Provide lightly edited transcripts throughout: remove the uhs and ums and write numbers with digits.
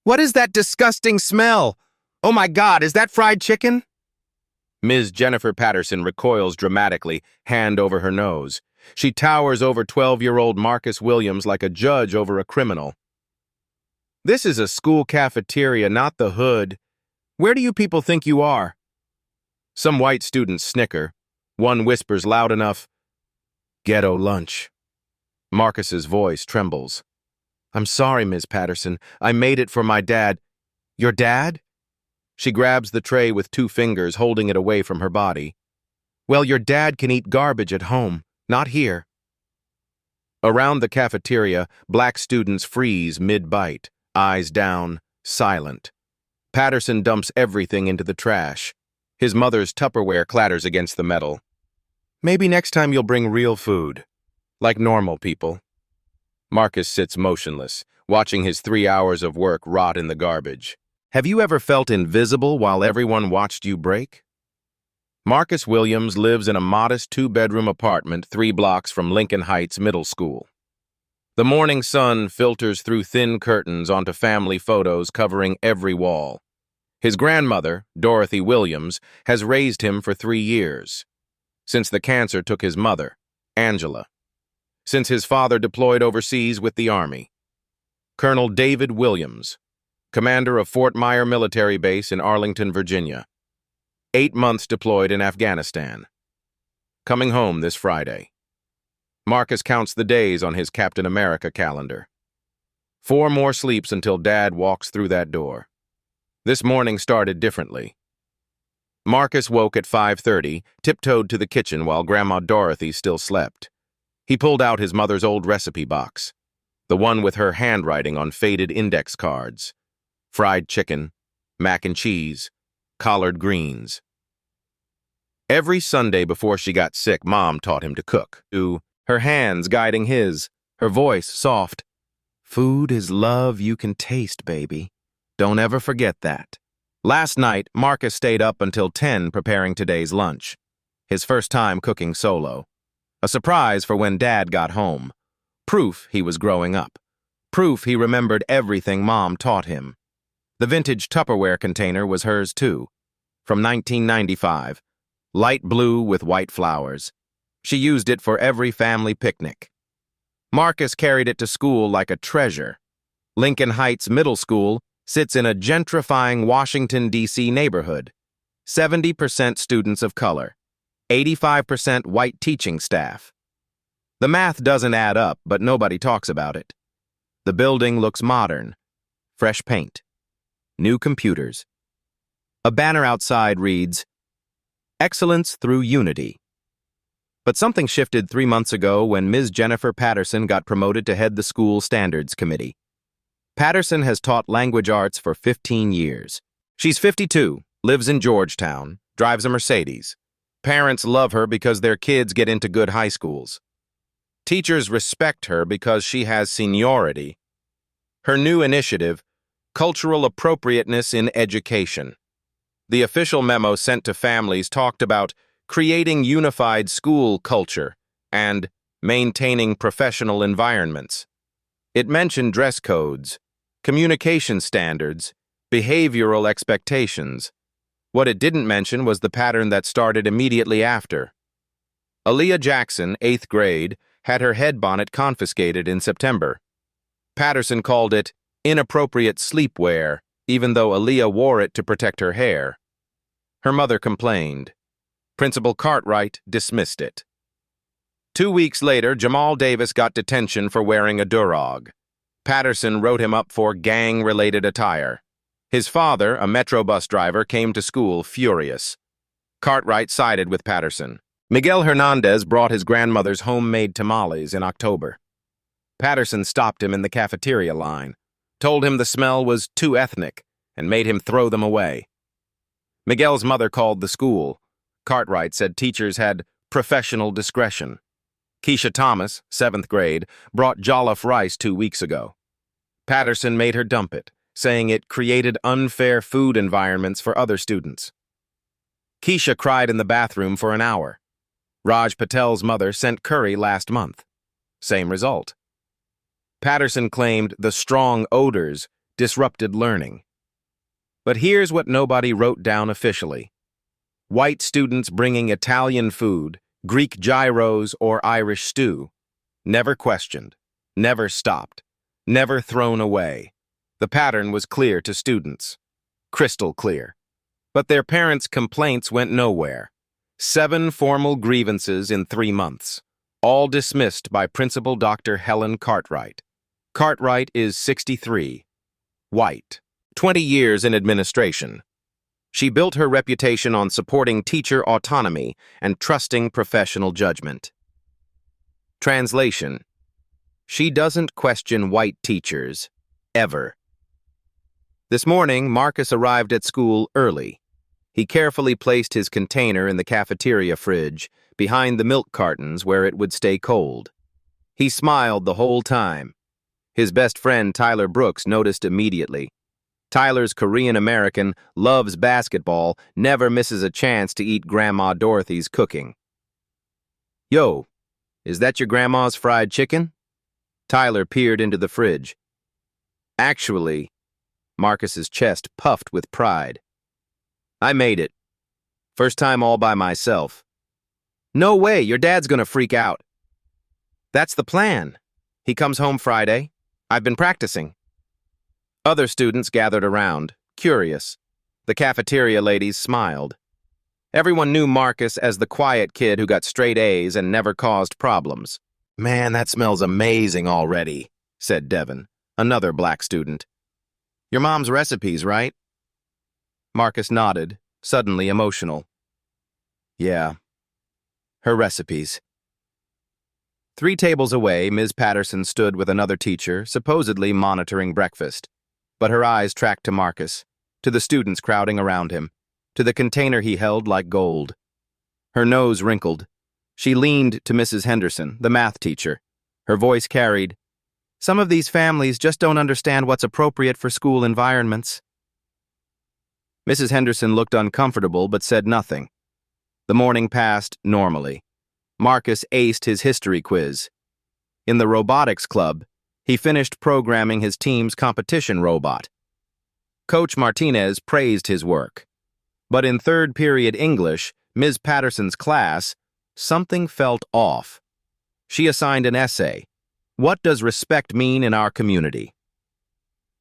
What is that disgusting smell? Oh my God, is that fried chicken? Ms. Jennifer Patterson recoils dramatically, hand over her nose. She towers over 12-year-old Marcus Williams like a judge over a criminal. This is a school cafeteria, not the hood. Where do you people think you are? Some white students snicker. One whispers loud enough, "Ghetto lunch." Marcus's voice trembles. "I'm sorry, Ms. Patterson. I made it for my dad." "Your dad?" She grabs the tray with 2 fingers, holding it away from her body. "Well, your dad can eat garbage at home, not here." Around the cafeteria, black students freeze mid-bite, eyes down, silent. Patterson dumps everything into the trash. His mother's Tupperware clatters against the metal. "Maybe next time you'll bring real food, like normal people." Marcus sits motionless, watching his 3 hours of work rot in the garbage. Have you ever felt invisible while everyone watched you break? Marcus Williams lives in a modest 2-bedroom apartment 3 blocks from Lincoln Heights Middle School. The morning sun filters through thin curtains onto family photos covering every wall. His grandmother, Dorothy Williams, has raised him for 3 years. Since the cancer took his mother, Angela. Since his father deployed overseas with the Army. Colonel David Williams, commander of Fort Myer Military Base in Arlington, Virginia. 8 months deployed in Afghanistan. Coming home this Friday. Marcus counts the days on his Captain America calendar. 4 more sleeps until Dad walks through that door. This morning started differently. Marcus woke at 5:30, tiptoed to the kitchen while Grandma Dorothy still slept. He pulled out his mother's old recipe box, the one with her handwriting on faded index cards. Fried chicken, mac and cheese, collard greens. Every Sunday before she got sick, Mom taught him to cook, her hands guiding his, her voice soft. "Food is love you can taste, baby. Don't ever forget that." Last night, Marcus stayed up until 10 preparing today's lunch. His first time cooking solo. A surprise for when Dad got home. Proof he was growing up. Proof he remembered everything Mom taught him. The vintage Tupperware container was hers too. From 1995. Light blue with white flowers. She used it for every family picnic. Marcus carried it to school like a treasure. Lincoln Heights Middle School sits in a gentrifying Washington, D.C. neighborhood. 70% students of color. 85% white teaching staff. The math doesn't add up, but nobody talks about it. The building looks modern. Fresh paint. New computers. A banner outside reads, "Excellence through unity." But something shifted 3 months ago when Ms. Jennifer Patterson got promoted to head the school standards committee. Patterson has taught language arts for 15 years. She's 52, lives in Georgetown, drives a Mercedes. Parents love her because their kids get into good high schools. Teachers respect her because she has seniority. Her new initiative, Cultural Appropriateness in Education. The official memo sent to families talked about creating unified school culture and maintaining professional environments. It mentioned dress codes, communication standards, behavioral expectations. What it didn't mention was the pattern that started immediately after. Aaliyah Jackson, 8th grade, had her head bonnet confiscated in September. Patterson called it inappropriate sleepwear, even though Aaliyah wore it to protect her hair. Her mother complained. Principal Cartwright dismissed it. 2 weeks later, Jamal Davis got detention for wearing a durag. Patterson wrote him up for gang-related attire. His father, a Metro bus driver, came to school furious. Cartwright sided with Patterson. Miguel Hernandez brought his grandmother's homemade tamales in October. Patterson stopped him in the cafeteria line, told him the smell was too ethnic, and made him throw them away. Miguel's mother called the school. Cartwright said teachers had professional discretion. Keisha Thomas, 7th grade, brought jollof rice 2 weeks ago. Patterson made her dump it, saying it created unfair food environments for other students. Keisha cried in the bathroom for an hour. Raj Patel's mother sent curry last month. Same result. Patterson claimed the strong odors disrupted learning. But here's what nobody wrote down officially. White students bringing Italian food, Greek gyros, or Irish stew. Never questioned, never stopped, never thrown away. The pattern was clear to students. Crystal clear. But their parents' complaints went nowhere. 7 formal grievances in 3 months, all dismissed by Principal Dr. Helen Cartwright. Cartwright is 63, white, 20 years in administration. She built her reputation on supporting teacher autonomy and trusting professional judgment. Translation: she doesn't question white teachers, ever. This morning, Marcus arrived at school early. He carefully placed his container in the cafeteria fridge, behind the milk cartons where it would stay cold. He smiled the whole time. His best friend Tyler Brooks noticed immediately. Tyler's Korean-American, loves basketball, never misses a chance to eat Grandma Dorothy's cooking. "Yo, is that your grandma's fried chicken?" Tyler peered into the fridge. Actually, Marcus's chest puffed with pride. "I made it. First time all by myself." "No way, your dad's gonna freak out." "That's the plan. He comes home Friday. I've been practicing." Other students gathered around, curious. The cafeteria ladies smiled. Everyone knew Marcus as the quiet kid who got straight A's and never caused problems. "Man, that smells amazing already," said Devin, another black student. "Your mom's recipes, right?" Marcus nodded, suddenly emotional. "Yeah, her recipes." 3 tables away, Ms. Patterson stood with another teacher, supposedly monitoring breakfast. But her eyes tracked to Marcus, to the students crowding around him, to the container he held like gold. Her nose wrinkled. She leaned to Mrs. Henderson, the math teacher. Her voice carried, "Some of these families just don't understand what's appropriate for school environments." Mrs. Henderson looked uncomfortable but said nothing. The morning passed normally. Marcus aced his history quiz. In the robotics club, he finished programming his team's competition robot. Coach Martinez praised his work. But in third period English, Ms. Patterson's class, something felt off. She assigned an essay. What does respect mean in our community?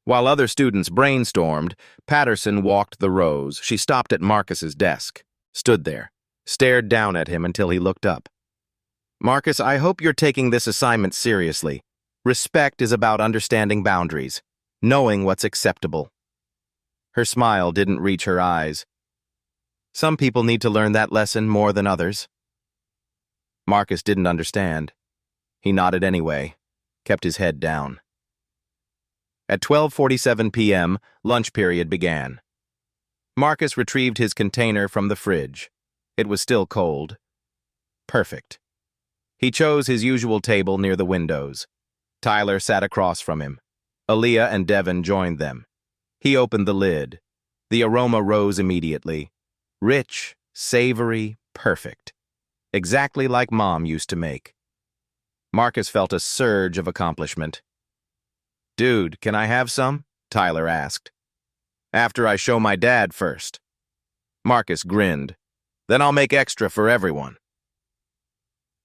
While other students brainstormed, Patterson walked the rows. She stopped at Marcus's desk, stood there, stared down at him until he looked up. "Marcus, I hope you're taking this assignment seriously. Respect is about understanding boundaries, knowing what's acceptable." Her smile didn't reach her eyes. "Some people need to learn that lesson more than others." Marcus didn't understand. He nodded anyway, kept his head down. At 12:47 p.m., lunch period began. Marcus retrieved his container from the fridge. It was still cold. Perfect. He chose his usual table near the windows. Tyler sat across from him. Aaliyah and Devin joined them. He opened the lid. The aroma rose immediately. Rich, savory, perfect. Exactly like Mom used to make. Marcus felt a surge of accomplishment. "Dude, can I have some?" Tyler asked. "After I show my dad first." Marcus grinned. "Then I'll make extra for everyone."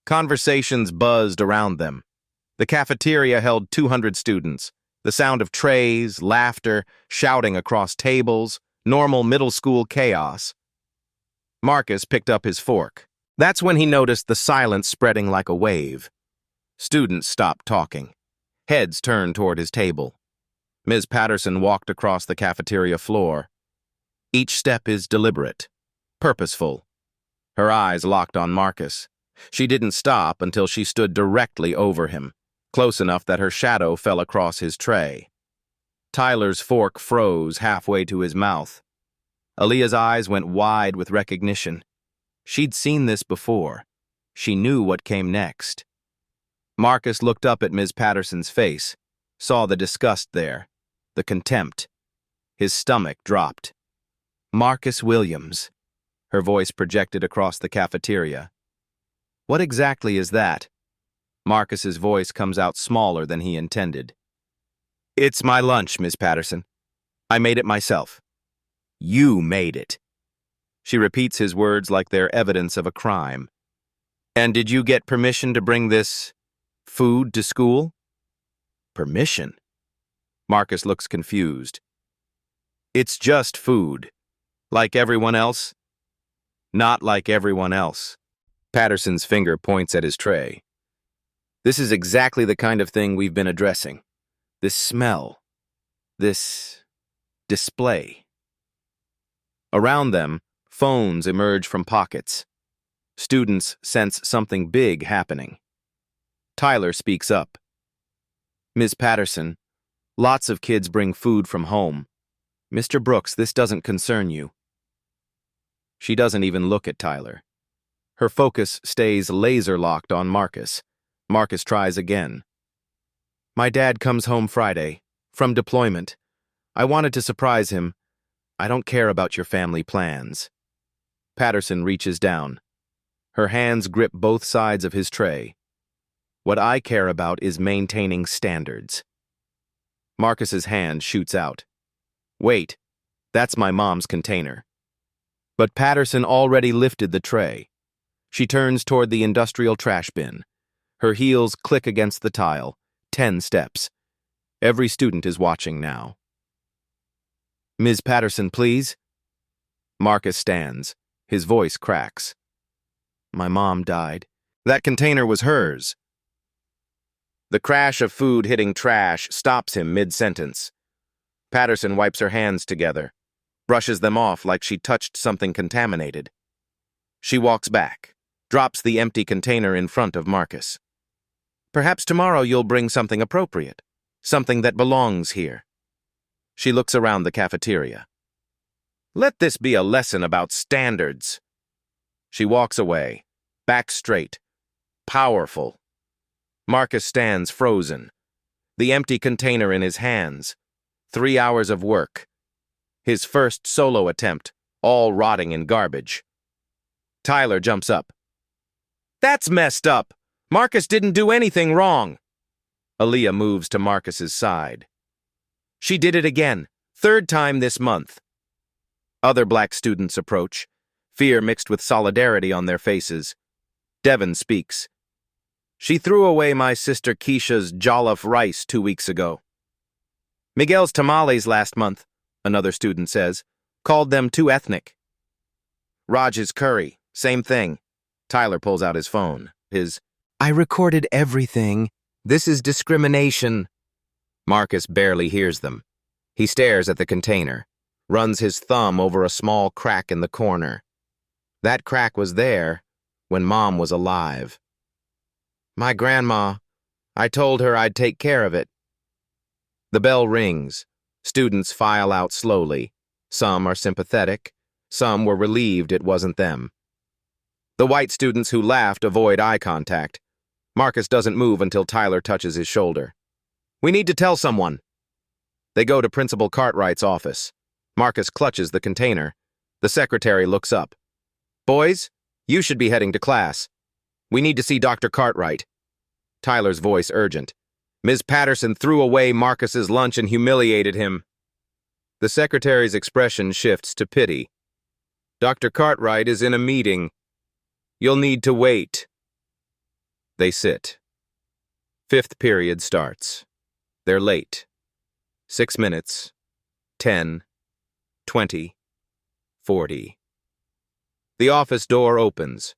Conversations buzzed around them. The cafeteria held 200 students. The sound of trays, laughter, shouting across tables, normal middle school chaos. Marcus picked up his fork. That's when he noticed the silence spreading like a wave. Students stopped talking. Heads turned toward his table. Ms. Patterson walked across the cafeteria floor. Each step is deliberate, purposeful. Her eyes locked on Marcus. She didn't stop until she stood directly over him, close enough that her shadow fell across his tray. Tyler's fork froze halfway to his mouth. Aaliyah's eyes went wide with recognition. She'd seen this before. She knew what came next. Marcus looked up at Ms. Patterson's face, saw the disgust there, the contempt. His stomach dropped. "Marcus Williams." Her voice projected across the cafeteria. "What exactly is that?" Marcus's voice comes out smaller than he intended. It's my lunch, Miss Patterson. I made it myself. You made it. She repeats his words like they're evidence of a crime. And did you get permission to bring this food to school? Permission? Marcus looks confused. It's just food. Like everyone else? Not like everyone else. Patterson's finger points at his tray. This is exactly the kind of thing we've been addressing. This smell. This display. Around them, phones emerge from pockets. Students sense something big happening. Tyler speaks up. Ms. Patterson, lots of kids bring food from home. Mr. Brooks, this doesn't concern you. She doesn't even look at Tyler. Her focus stays laser-locked on Marcus. Marcus tries again. My dad comes home Friday, from deployment. I wanted to surprise him. I don't care about your family plans. Patterson reaches down. Her hands grip both sides of his tray. What I care about is maintaining standards. Marcus's hand shoots out. Wait, that's my mom's container. But Patterson already lifted the tray. She turns toward the industrial trash bin. Her heels click against the tile. 10 steps. Every student is watching now. Ms. Patterson, please. Marcus stands. His voice cracks. My mom died. That container was hers. The crash of food hitting trash stops him mid-sentence. Patterson wipes her hands together, brushes them off like she touched something contaminated. She walks back, drops the empty container in front of Marcus. Perhaps tomorrow you'll bring something appropriate, something that belongs here. She looks around the cafeteria. Let this be a lesson about standards. She walks away, back straight, powerful. Marcus stands frozen, the empty container in his hands. 3 hours of work. His first solo attempt, all rotting in garbage. Tyler jumps up. That's messed up. Marcus didn't do anything wrong. Aaliyah moves to Marcus's side. She did it again, 3rd time this month. Other black students approach, fear mixed with solidarity on their faces. Devin speaks. She threw away my sister Keisha's jollof rice 2 weeks ago. Miguel's tamales last month, another student says, called them too ethnic. Raj's curry, same thing. Tyler pulls out his phone. I recorded everything. This is discrimination. Marcus barely hears them. He stares at the container, runs his thumb over a small crack in the corner. That crack was there when Mom was alive. My grandma, I told her I'd take care of it. The bell rings. Students file out slowly. Some are sympathetic. Some were relieved it wasn't them. The white students who laughed avoid eye contact. Marcus doesn't move until Tyler touches his shoulder. We need to tell someone. They go to Principal Cartwright's office. Marcus clutches the container. The secretary looks up. Boys, you should be heading to class. We need to see Dr. Cartwright. Tyler's voice urgent. Ms. Patterson threw away Marcus's lunch and humiliated him. The secretary's expression shifts to pity. Dr. Cartwright is in a meeting. You'll need to wait. They sit. 5th period starts. They're late. 6 minutes. 10. 20. 40. The office door opens.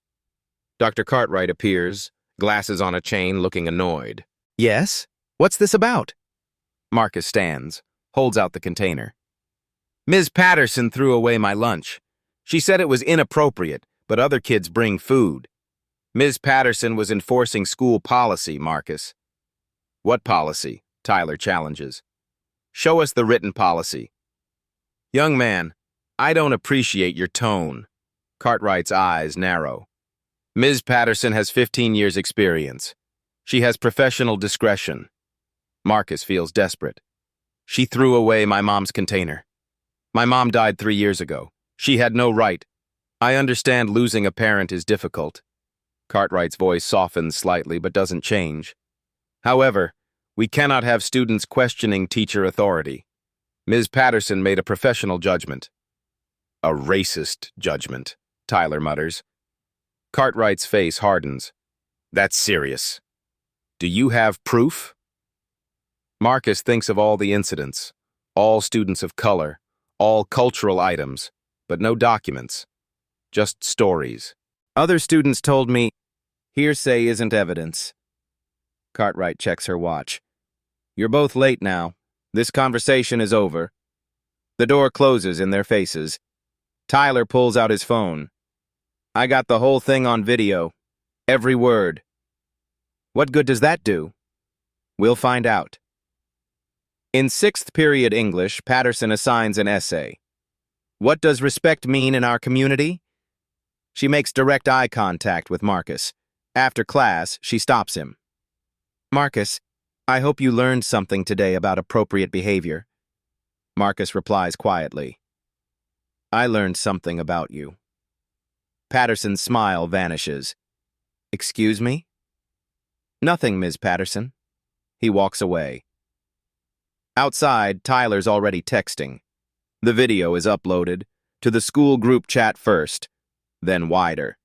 Dr. Cartwright appears, glasses on a chain, looking annoyed. Yes? What's this about? Marcus stands, holds out the container. Ms. Patterson threw away my lunch. She said it was inappropriate, but other kids bring food. Ms. Patterson was enforcing school policy, Marcus. What policy? Tyler challenges. Show us the written policy. Young man, I don't appreciate your tone. Cartwright's eyes narrow. Ms. Patterson has 15 years' experience. She has professional discretion. Marcus feels desperate. She threw away my mom's container. My mom died 3 years ago. She had no right. I understand losing a parent is difficult. Cartwright's voice softens slightly but doesn't change. However, We cannot have students questioning teacher authority. Ms. Patterson made a professional judgment. A racist judgment, Tyler mutters. Cartwright's face hardens. That's serious. Do you have proof? Marcus thinks of all the incidents, all students of color, all cultural items, but no documents, just stories. Other students told me, hearsay isn't evidence. Cartwright checks her watch. You're both late now. This conversation is over. The door closes in their faces. Tyler pulls out his phone. I got the whole thing on video. Every word. What good does that do? We'll find out. In 6th period English, Patterson assigns an essay. What does respect mean in our community? She makes direct eye contact with Marcus. After class, she stops him. Marcus, I hope you learned something today about appropriate behavior. Marcus replies quietly. I learned something about you. Patterson's smile vanishes. Excuse me? Nothing, Ms. Patterson. He walks away. Outside, Tyler's already texting. The video is uploaded to the school group chat first, then wider.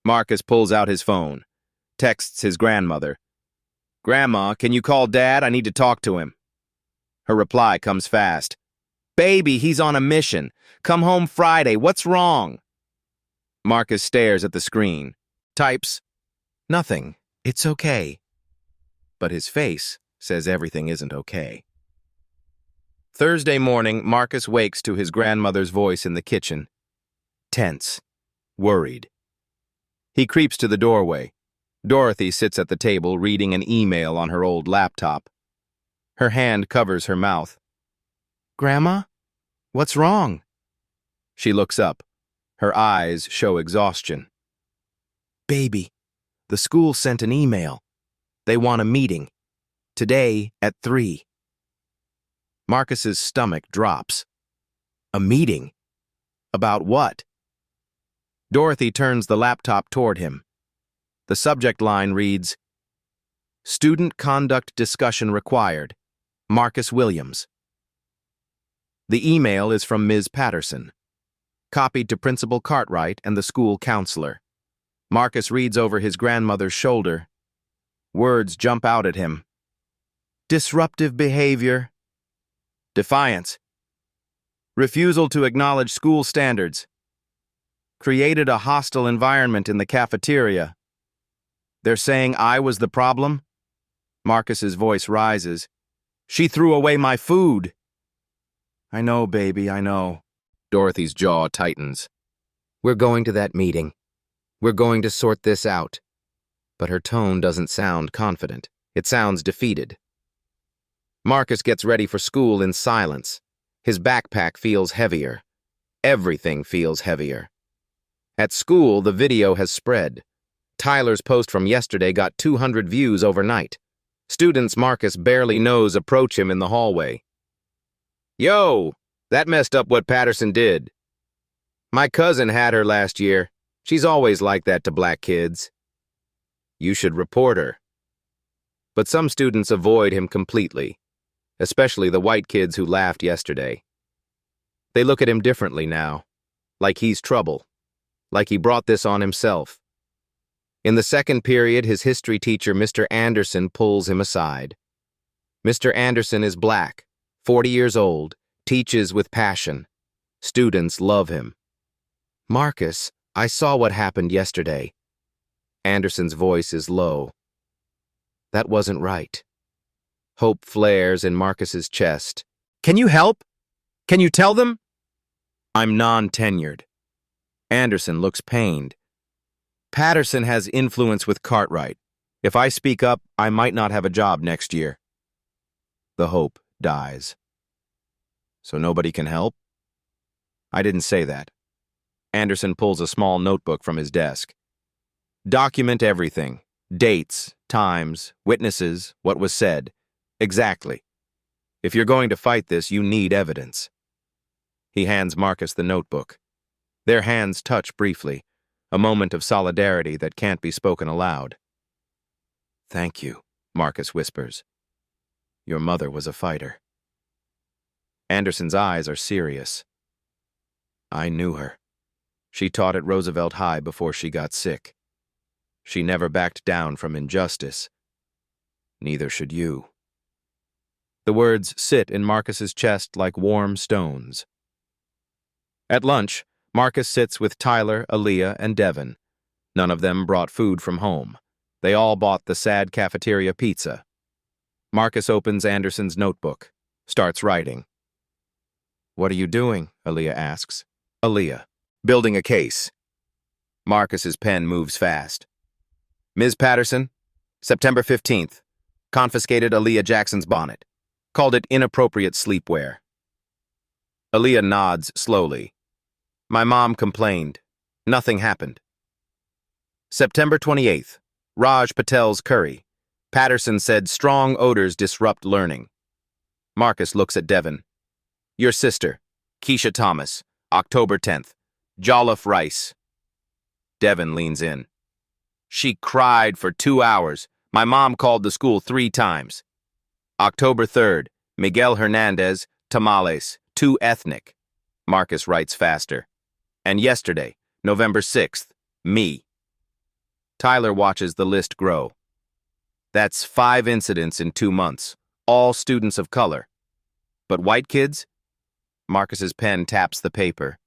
Marcus pulls out his phone, texts his grandmother. Grandma, can you call Dad? I need to talk to him. Her reply comes fast. Baby, he's on a mission. Come home Friday. What's wrong? Marcus stares at the screen, types, Nothing. It's okay. But his face says everything isn't okay. Thursday morning, Marcus wakes to his grandmother's voice in the kitchen. Tense. Worried. He creeps to the doorway. Dorothy sits at the table reading an email on her old laptop. Her hand covers her mouth. Grandma? What's wrong? She looks up. Her eyes show exhaustion. Baby, the school sent an email. They want a meeting. Today at 3. Marcus's stomach drops. A meeting? About what? Dorothy turns the laptop toward him. The subject line reads, Student Conduct Discussion Required, Marcus Williams. The email is from Ms. Patterson, copied to Principal Cartwright and the school counselor. Marcus reads over his grandmother's shoulder. Words jump out at him. Disruptive behavior. Defiance. Refusal to acknowledge school standards. Created a hostile environment in the cafeteria. They're saying I was the problem? Marcus's voice rises. She threw away my food. I know, baby, I know. Dorothy's jaw tightens. We're going to that meeting. We're going to sort this out. But her tone doesn't sound confident. It sounds defeated. Marcus gets ready for school in silence. His backpack feels heavier. Everything feels heavier. At school, the video has spread. Tyler's post from yesterday got 200 views overnight. Students Marcus barely knows approach him in the hallway. Yo, that messed up what Patterson did. My cousin had her last year. She's always like that to black kids. You should report her. But some students avoid him completely, especially the white kids who laughed yesterday. They look at him differently now, like he's trouble, like he brought this on himself. In the second period, his history teacher, Mr. Anderson, pulls him aside. Mr. Anderson is black, 40 years old, teaches with passion. Students love him. Marcus, I saw what happened yesterday. Anderson's voice is low. That wasn't right. Hope flares in Marcus's chest. Can you help? Can you tell them? I'm non-tenured. Anderson looks pained. Patterson has influence with Cartwright. If I speak up, I might not have a job next year. The hope dies. So nobody can help? I didn't say that. Anderson pulls a small notebook from his desk. Document everything. Dates, times, witnesses, what was said. Exactly. If you're going to fight this, you need evidence. He hands Marcus the notebook. Their hands touch briefly, a moment of solidarity that can't be spoken aloud. Thank you, Marcus whispers. Your mother was a fighter. Anderson's eyes are serious. I knew her. She taught at Roosevelt High before she got sick. She never backed down from injustice. Neither should you. The words sit in Marcus's chest like warm stones. At lunch, Marcus sits with Tyler, Aaliyah, and Devin. None of them brought food from home. They all bought the sad cafeteria pizza. Marcus opens Anderson's notebook, starts writing. What are you doing? Aaliyah asks. Aaliyah, building a case. Marcus's pen moves fast. Ms. Patterson, September 15th, confiscated Aaliyah Jackson's bonnet. Called it inappropriate sleepwear. Aaliyah nods slowly. My mom complained. Nothing happened. September 28th, Raj Patel's curry. Patterson said strong odors disrupt learning. Marcus looks at Devin. Your sister, Keisha Thomas, October 10th, jollof rice. Devin leans in. She cried for 2 hours. My mom called the school 3 times. October 3rd, Miguel Hernandez, tamales, too ethnic. Marcus writes faster. And yesterday, November 6th, me. Tyler watches the list grow. That's 5 incidents in 2 months, all students of color. But white kids? Marcus's pen taps the paper.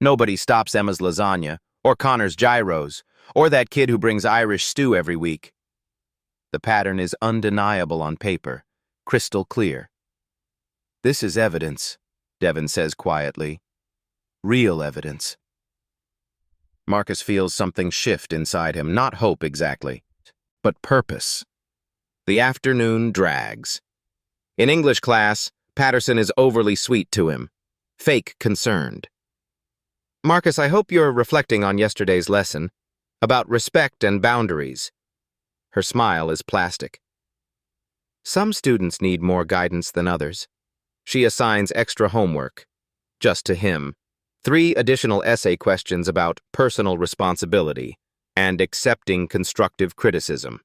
Nobody stops Emma's lasagna, or Connor's gyros, or that kid who brings Irish stew every week. The pattern is undeniable on paper, crystal clear. This is evidence, Devin says quietly. Real evidence. Marcus feels something shift inside him, not hope exactly, but purpose. The afternoon drags. In English class, Patterson is overly sweet to him, fake concerned. Marcus, I hope you're reflecting on yesterday's lesson, about respect and boundaries. Her smile is plastic. Some students need more guidance than others. She assigns extra homework, just to him. 3 additional essay questions about personal responsibility and accepting constructive criticism.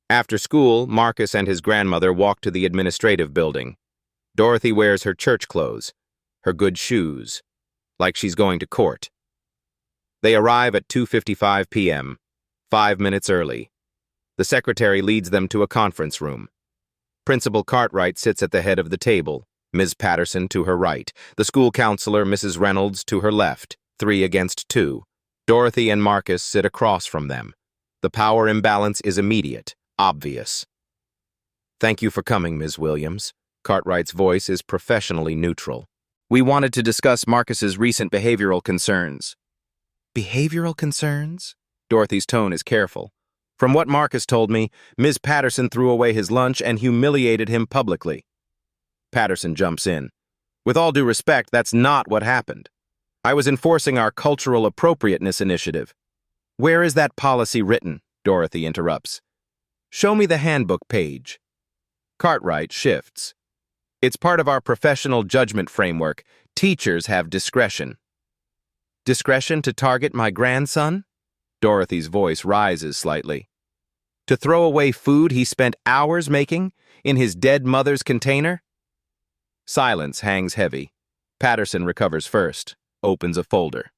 After school, Marcus and his grandmother walk to the administrative building. Dorothy wears her church clothes, her good shoes, like she's going to court. They arrive at 2:55 p.m., 5 minutes early. The secretary leads them to a conference room. Principal Cartwright sits at the head of the table, Ms. Patterson to her right, the school counselor, Mrs. Reynolds, to her left, 3 against 2. Dorothy and Marcus sit across from them. The power imbalance is immediate, obvious. Thank you for coming, Ms. Williams. Cartwright's voice is professionally neutral. We wanted to discuss Marcus's recent behavioral concerns. Behavioral concerns? Dorothy's tone is careful. From what Marcus told me, Ms. Patterson threw away his lunch and humiliated him publicly. Patterson jumps in. With all due respect, that's not what happened. I was enforcing our cultural appropriateness initiative. Where is that policy written? Dorothy interrupts. Show me the handbook page. Cartwright shifts. It's part of our professional judgment framework. Teachers have discretion. Discretion to target my grandson? Dorothy's voice rises slightly. To throw away food he spent hours making in his dead mother's container? Silence hangs heavy. Patterson recovers first, opens a folder.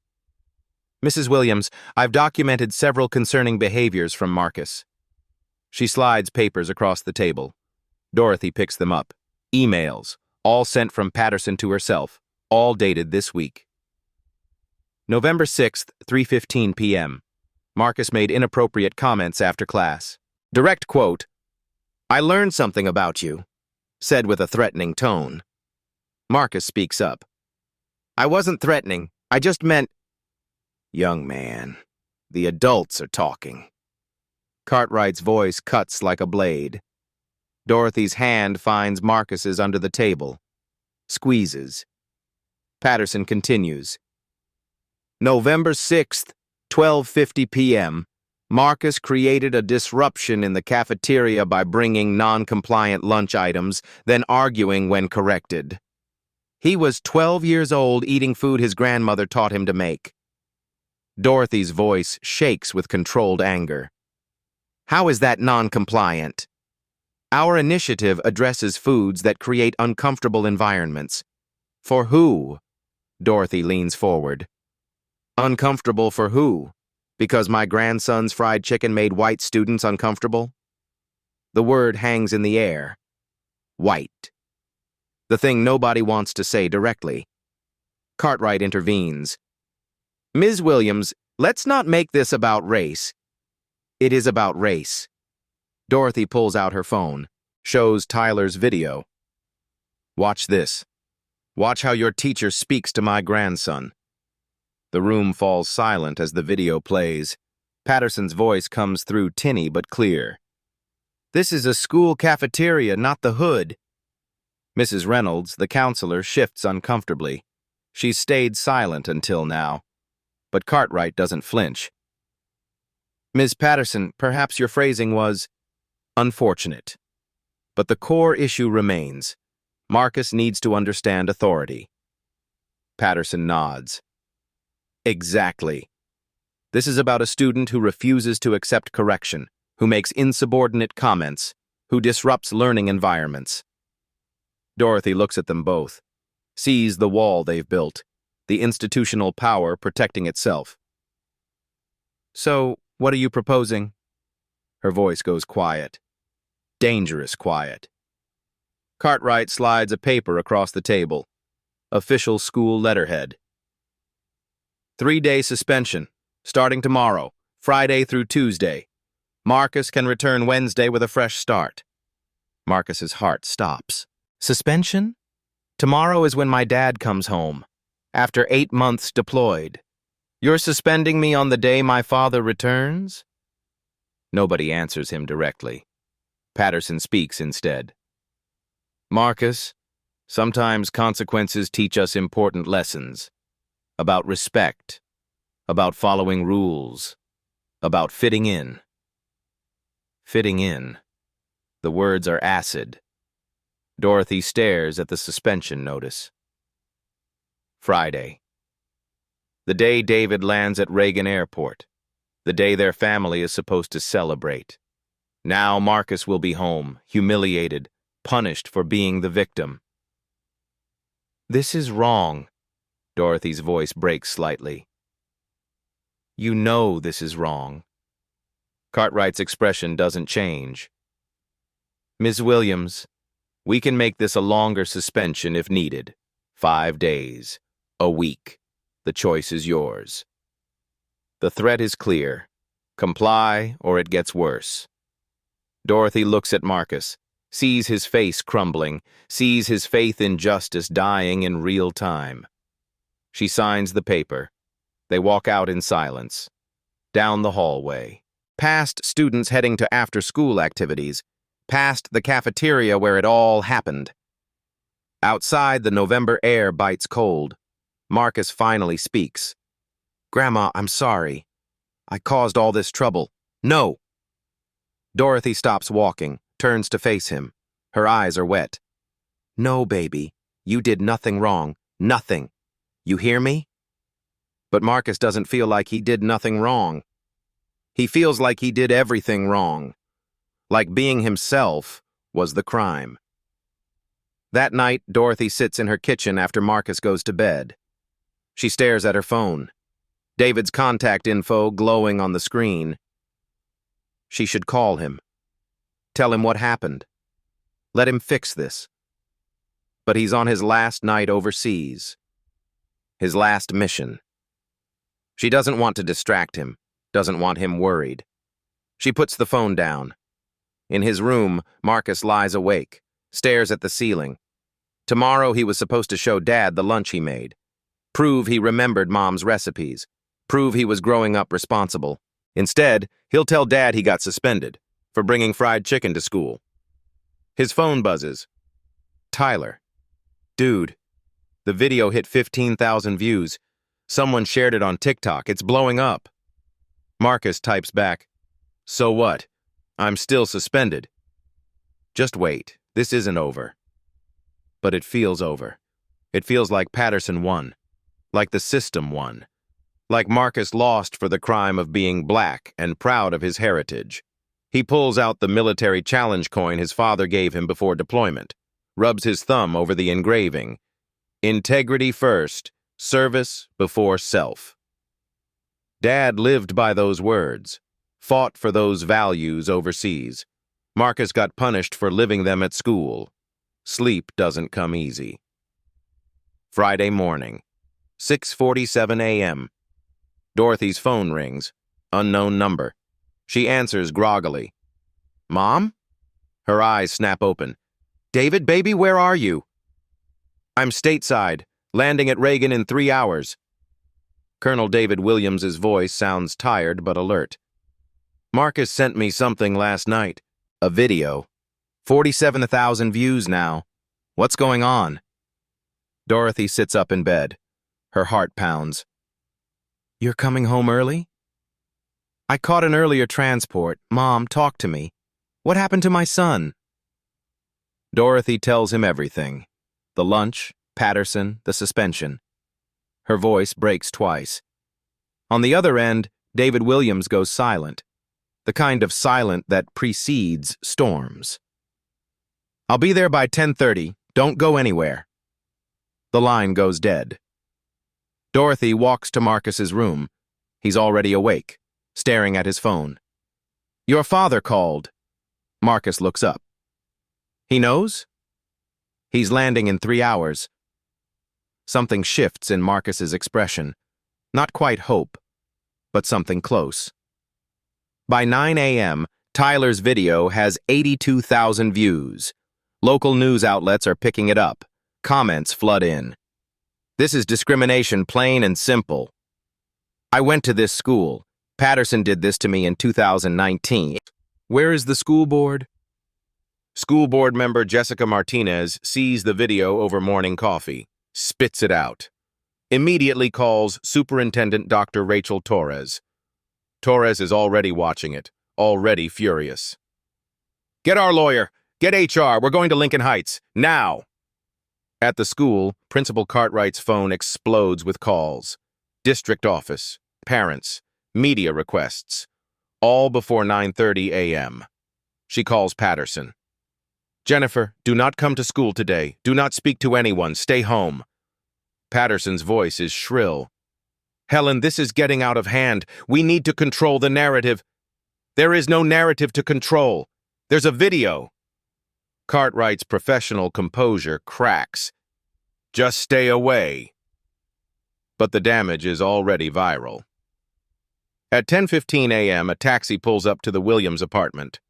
Mrs. Williams, I've documented several concerning behaviors from Marcus. She slides papers across the table. Dorothy picks them up. Emails, all sent from Patterson to herself, all dated this week. November 6th, 3:15 p.m. Marcus made inappropriate comments after class. Direct quote, I learned something about you, said with a threatening tone. Marcus speaks up. I wasn't threatening. I just meant... Young man, the adults are talking. Cartwright's voice cuts like a blade. Dorothy's hand finds Marcus's under the table. Squeezes. Patterson continues. November 6th, 12:50 p.m., Marcus created a disruption in the cafeteria by bringing non-compliant lunch items, then arguing when corrected. He was 12 years old eating food his grandmother taught him to make. Dorothy's voice shakes with controlled anger. How is that non-compliant? Our initiative addresses foods that create uncomfortable environments. For who? Dorothy leans forward. Uncomfortable for who? Because my grandson's fried chicken made white students uncomfortable? The word hangs in the air. White. The thing nobody wants to say directly. Cartwright intervenes. Ms. Williams, let's not make this about race. It is about race. Dorothy pulls out her phone, shows Tyler's video. Watch this. Watch how your teacher speaks to my grandson. The room falls silent as the video plays. Patterson's voice comes through tinny but clear. This is a school cafeteria, not the hood. Mrs. Reynolds, the counselor, shifts uncomfortably. She's stayed silent until now. But Cartwright doesn't flinch. Ms. Patterson, perhaps your phrasing was unfortunate. But the core issue remains. Marcus needs to understand authority. Patterson nods. Exactly. This is about a student who refuses to accept correction, who makes insubordinate comments, who disrupts learning environments. Dorothy looks at them both, sees the wall they've built, the institutional power protecting itself. So, what are you proposing? Her voice goes quiet. Dangerous quiet. Cartwright slides a paper across the table. Official school letterhead. 3-day suspension, starting tomorrow, Friday through Tuesday. Marcus can return Wednesday with a fresh start. Marcus's heart stops. Suspension? Tomorrow is when my dad comes home, after 8 months deployed. You're suspending me on the day my father returns? Nobody answers him directly. Patterson speaks instead. Marcus, sometimes consequences teach us important lessons. About respect, about following rules, about fitting in. Fitting in. The words are acid. Dorothy stares at the suspension notice. Friday. The day David lands at Reagan Airport. The day their family is supposed to celebrate. Now Marcus will be home, humiliated, punished for being the victim. This is wrong. Dorothy's voice breaks slightly. You know this is wrong. Cartwright's expression doesn't change. Ms. Williams, we can make this a longer suspension if needed. 5 days. A week. The choice is yours. The threat is clear. Comply or it gets worse. Dorothy looks at Marcus, sees his face crumbling, sees his faith in justice dying in real time. She signs the paper. They walk out in silence. Down the hallway. Past students heading to after-school activities. Past the cafeteria where it all happened. Outside, the November air bites cold. Marcus finally speaks. Grandma, I'm sorry. I caused all this trouble. No! Dorothy stops walking, turns to face him. Her eyes are wet. No, baby. You did nothing wrong. Nothing. You hear me? But Marcus doesn't feel like he did nothing wrong. He feels like he did everything wrong. Like being himself was the crime. That night, Dorothy sits in her kitchen after Marcus goes to bed. She stares at her phone. David's contact info glowing on the screen. She should call him. Tell him what happened. Let him fix this. But he's on his last night overseas. His last mission. She doesn't want to distract him, doesn't want him worried. She puts the phone down. In his room, Marcus lies awake, stares at the ceiling. Tomorrow he was supposed to show Dad the lunch he made. Prove he remembered Mom's recipes. Prove he was growing up responsible. Instead, he'll tell Dad he got suspended for bringing fried chicken to school. His phone buzzes. Tyler. Dude, the video hit 15,000 views. Someone shared it on TikTok. It's blowing up. Marcus types back. So what? I'm still suspended. Just wait. This isn't over. But it feels over. It feels like Patterson won. Like the system won. Like Marcus lost for the crime of being black and proud of his heritage. He pulls out the military challenge coin his father gave him before deployment, rubs his thumb over the engraving. Integrity first, service before self. Dad lived by those words, fought for those values overseas. Marcus got punished for living them at school. Sleep doesn't come easy. Friday morning, 6:47 a.m. Dorothy's phone rings. Unknown number. She answers groggily. Mom? Her eyes snap open. David, baby, where are you? I'm stateside, landing at Reagan in 3 hours. Colonel David Williams's voice sounds tired but alert. Marcus sent me something last night. A video. 47,000 views now. What's going on? Dorothy sits up in bed. Her heart pounds. You're coming home early? I caught an earlier transport. Mom, talk to me. What happened to my son? Dorothy tells him everything. The lunch, Patterson, the suspension. Her voice breaks twice. On the other end, David Williams goes silent. The kind of silent that precedes storms. I'll be there by 10:30. Don't go anywhere. The line goes dead. Dorothy walks to Marcus's room. He's already awake, staring at his phone. Your father called. Marcus looks up. He knows? He's landing in 3 hours. Something shifts in Marcus's expression. Not quite hope, but something close. By 9 a.m., Tyler's video has 82,000 views. Local news outlets are picking it up. Comments flood in. This is discrimination, plain and simple. I went to this school. Patterson did this to me in 2019. Where is the school board? School board member Jessica Martinez sees the video over morning coffee, spits it out. Immediately calls Superintendent Dr. Rachel Torres. Torres is already watching it, already furious. Get our lawyer. Get HR. We're going to Lincoln Heights. Now. At the school, Principal Cartwright's phone explodes with calls. District office, parents, media requests. All before 9:30 a.m. She calls Patterson. Jennifer, do not come to school today. Do not speak to anyone. Stay home. Patterson's voice is shrill. Helen, this is getting out of hand. We need to control the narrative. There is no narrative to control. There's a video. Cartwright's professional composure cracks. Just stay away. But the damage is already viral. At 10:15 a.m., a taxi pulls up to the Williams apartment.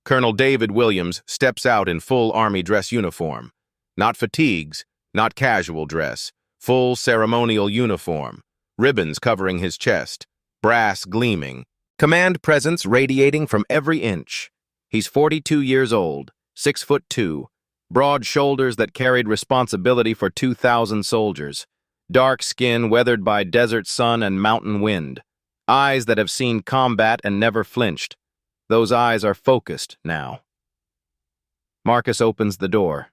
Colonel David Williams steps out in full Army dress uniform. Not fatigues, not casual dress. Full ceremonial uniform. Ribbons covering his chest. Brass gleaming. Command presence radiating from every inch. He's 42 years old, 6'2", broad shoulders that carried responsibility for 2,000 soldiers. Dark skin weathered by desert sun and mountain wind. Eyes that have seen combat and never flinched. Those eyes are focused now. Marcus opens the door,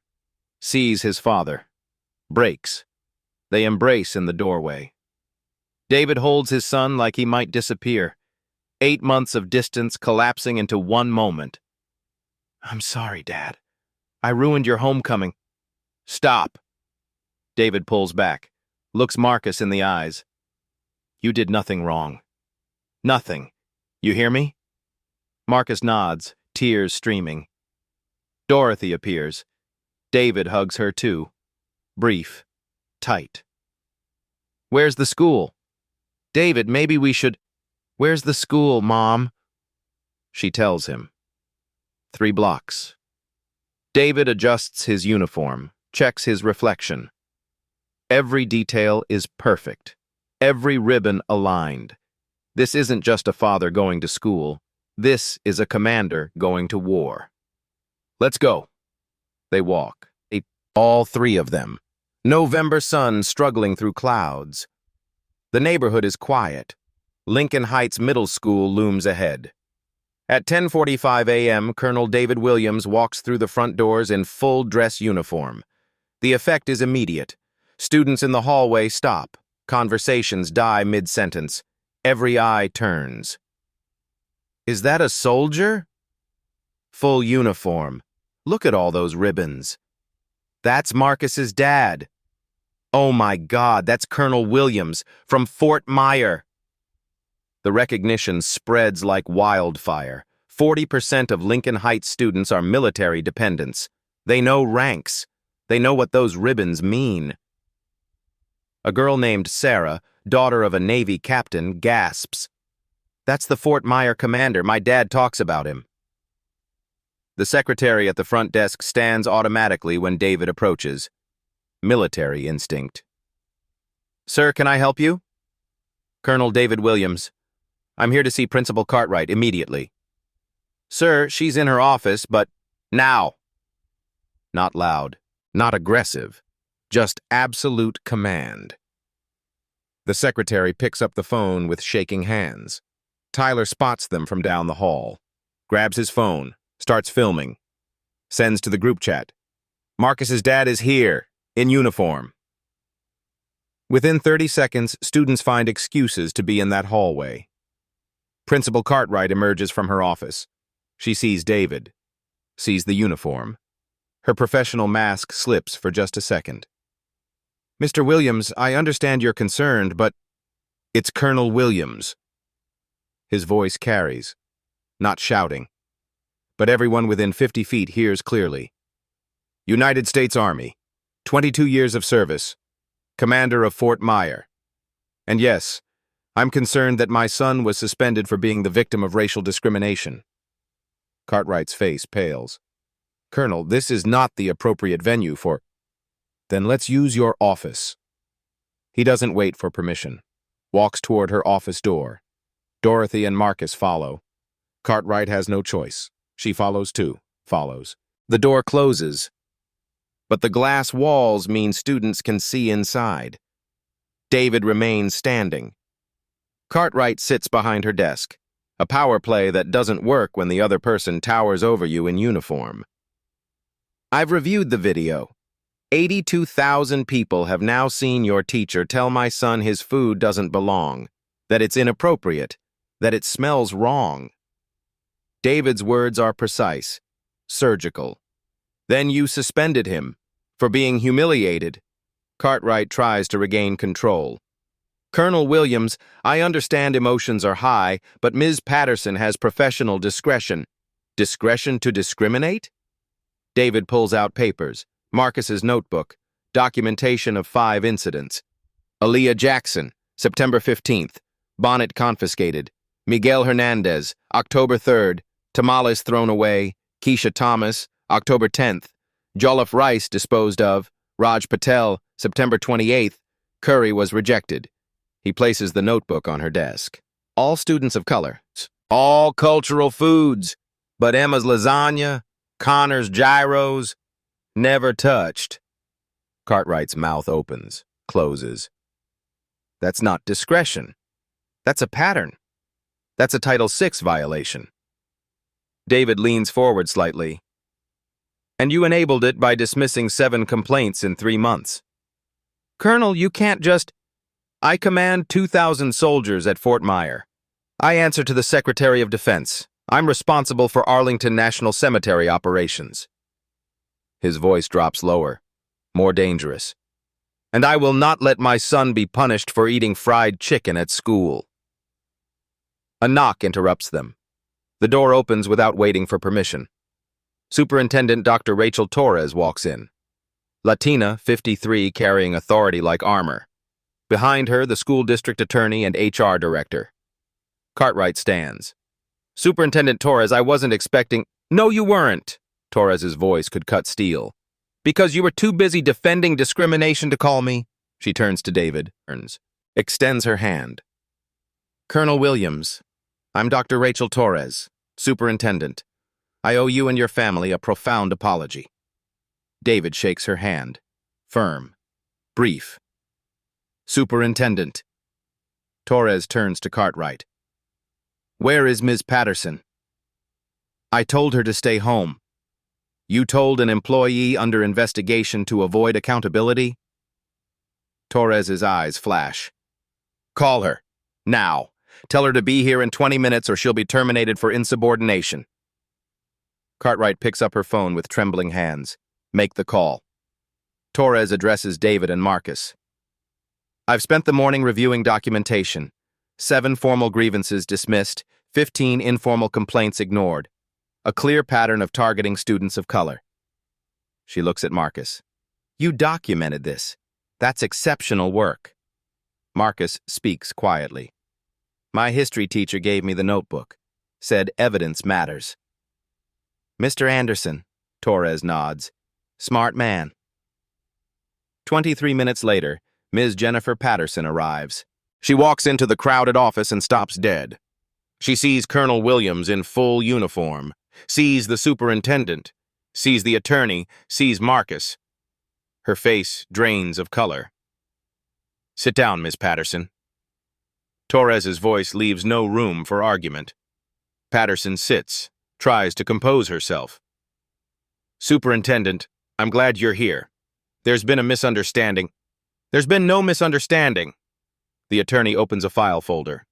sees his father, breaks. They embrace in the doorway. David holds his son like he might disappear. 8 months of distance collapsing into one moment. I'm sorry, Dad. I ruined your homecoming. Stop. David pulls back, looks Marcus in the eyes. You did nothing wrong. Nothing. You hear me? Marcus nods, tears streaming. Dorothy appears. David hugs her too. Brief. Tight. Where's the school? David, maybe we should... Where's the school, Mom? She tells him. 3 blocks. David adjusts his uniform, checks his reflection. Every detail is perfect. Every ribbon aligned. This isn't just a father going to school. This is a commander going to war. Let's go. They walk. All 3 of them. November sun struggling through clouds. The neighborhood is quiet. Lincoln Heights Middle School looms ahead. At 10:45 a.m., Colonel David Williams walks through the front doors in full dress uniform. The effect is immediate. Students in the hallway stop. Conversations die mid-sentence. Every eye turns. Is that a soldier? full uniform. Look at all those ribbons. That's Marcus's dad. Oh my God, that's Colonel Williams from Fort Myer. The recognition spreads like wildfire. 40% of Lincoln Heights students are military dependents. They know ranks. They know what those ribbons mean. A girl named Sarah, daughter of a Navy captain, gasps. That's the Fort Myer commander. My dad talks about him. The secretary at the front desk stands automatically when David approaches. Military instinct. Sir, can I help you? Colonel David Williams. I'm here to see Principal Cartwright immediately. Sir, she's in her office, but now. Not loud, not aggressive, just absolute command. The secretary picks up the phone with shaking hands. Tyler spots them from down the hall, grabs his phone, starts filming, sends to the group chat. Marcus's dad is here, in uniform. Within 30 seconds, students find excuses to be in that hallway. Principal Cartwright emerges from her office. She sees David, sees the uniform. Her professional mask slips for just a second. Mr. Williams, I understand you're concerned, but it's Colonel Williams. His voice carries, not shouting, but everyone within 50 feet hears clearly. United States Army, 22 years of service, commander of Fort Myer. And yes, I'm concerned that my son was suspended for being the victim of racial discrimination. Cartwright's face pales. Colonel, this is not the appropriate venue for... Then let's use your office. He doesn't wait for permission. Walks toward her office door. Dorothy and Marcus follow. Cartwright has no choice. She follows too. Follows. The door closes. But the glass walls mean students can see inside. David remains standing. Cartwright sits behind her desk. A power play that doesn't work when the other person towers over you in uniform. I've reviewed the video. 82,000 people have now seen your teacher tell my son his food doesn't belong, that it's inappropriate, that it smells wrong. David's words are precise, surgical. Then you suspended him for being humiliated. Cartwright tries to regain control. Colonel Williams, I understand emotions are high, but Ms. Patterson has professional discretion. Discretion to discriminate? David pulls out papers. Marcus's notebook, documentation of 5 incidents. Aaliyah Jackson, September 15th, bonnet confiscated. Miguel Hernandez, October 3rd, tamales thrown away. Keisha Thomas, October 10th, jollof rice disposed of. Raj Patel, September 28th, curry was rejected. He places the notebook on her desk. All students of color, all cultural foods, but Emma's lasagna, Connor's gyros, never touched. Cartwright's mouth opens, closes. That's not discretion. That's a pattern. That's a Title VI violation. David leans forward slightly. And you enabled it by dismissing 7 complaints in 3 months. Colonel, you can't just... I command 2,000 soldiers at Fort Myer. I answer to the Secretary of Defense. I'm responsible for Arlington National Cemetery operations. His voice drops lower, more dangerous. And I will not let my son be punished for eating fried chicken at school. A knock interrupts them. The door opens without waiting for permission. Superintendent Dr. Rachel Torres walks in. Latina, 53, carrying authority like armor. Behind her, the school district attorney and HR director. Cartwright stands. Superintendent Torres, I wasn't expecting... No, you weren't. Torres's voice could cut steel. Because you were too busy defending discrimination to call me. She turns to David, extends her hand. Colonel Williams, I'm Dr. Rachel Torres, Superintendent. I owe you and your family a profound apology. David shakes her hand. Firm. Brief. Superintendent. Torres turns to Cartwright. Where is Ms. Patterson? I told her to stay home. You told an employee under investigation to avoid accountability? Torres's eyes flash. Call her. Now. Tell her to be here in 20 minutes or she'll be terminated for insubordination. Cartwright picks up her phone with trembling hands. Make the call. Torres addresses David and Marcus. I've spent the morning reviewing documentation. 7 formal grievances dismissed, 15 informal complaints ignored. A clear pattern of targeting students of color. She looks at Marcus. You documented this. That's exceptional work. Marcus speaks quietly. My history teacher gave me the notebook. Said evidence matters. Mr. Anderson, Torres nods. Smart man. 23 minutes later, Ms. Jennifer Patterson arrives. She walks into the crowded office and stops dead. She sees Colonel Williams in full uniform, sees the superintendent, sees the attorney, sees Marcus. Her face drains of color. Sit down, Miss Patterson. Torres's voice leaves no room for argument. Patterson sits, tries to compose herself. Superintendent, I'm glad you're here. There's been a misunderstanding. There's been no misunderstanding. The attorney opens a file folder.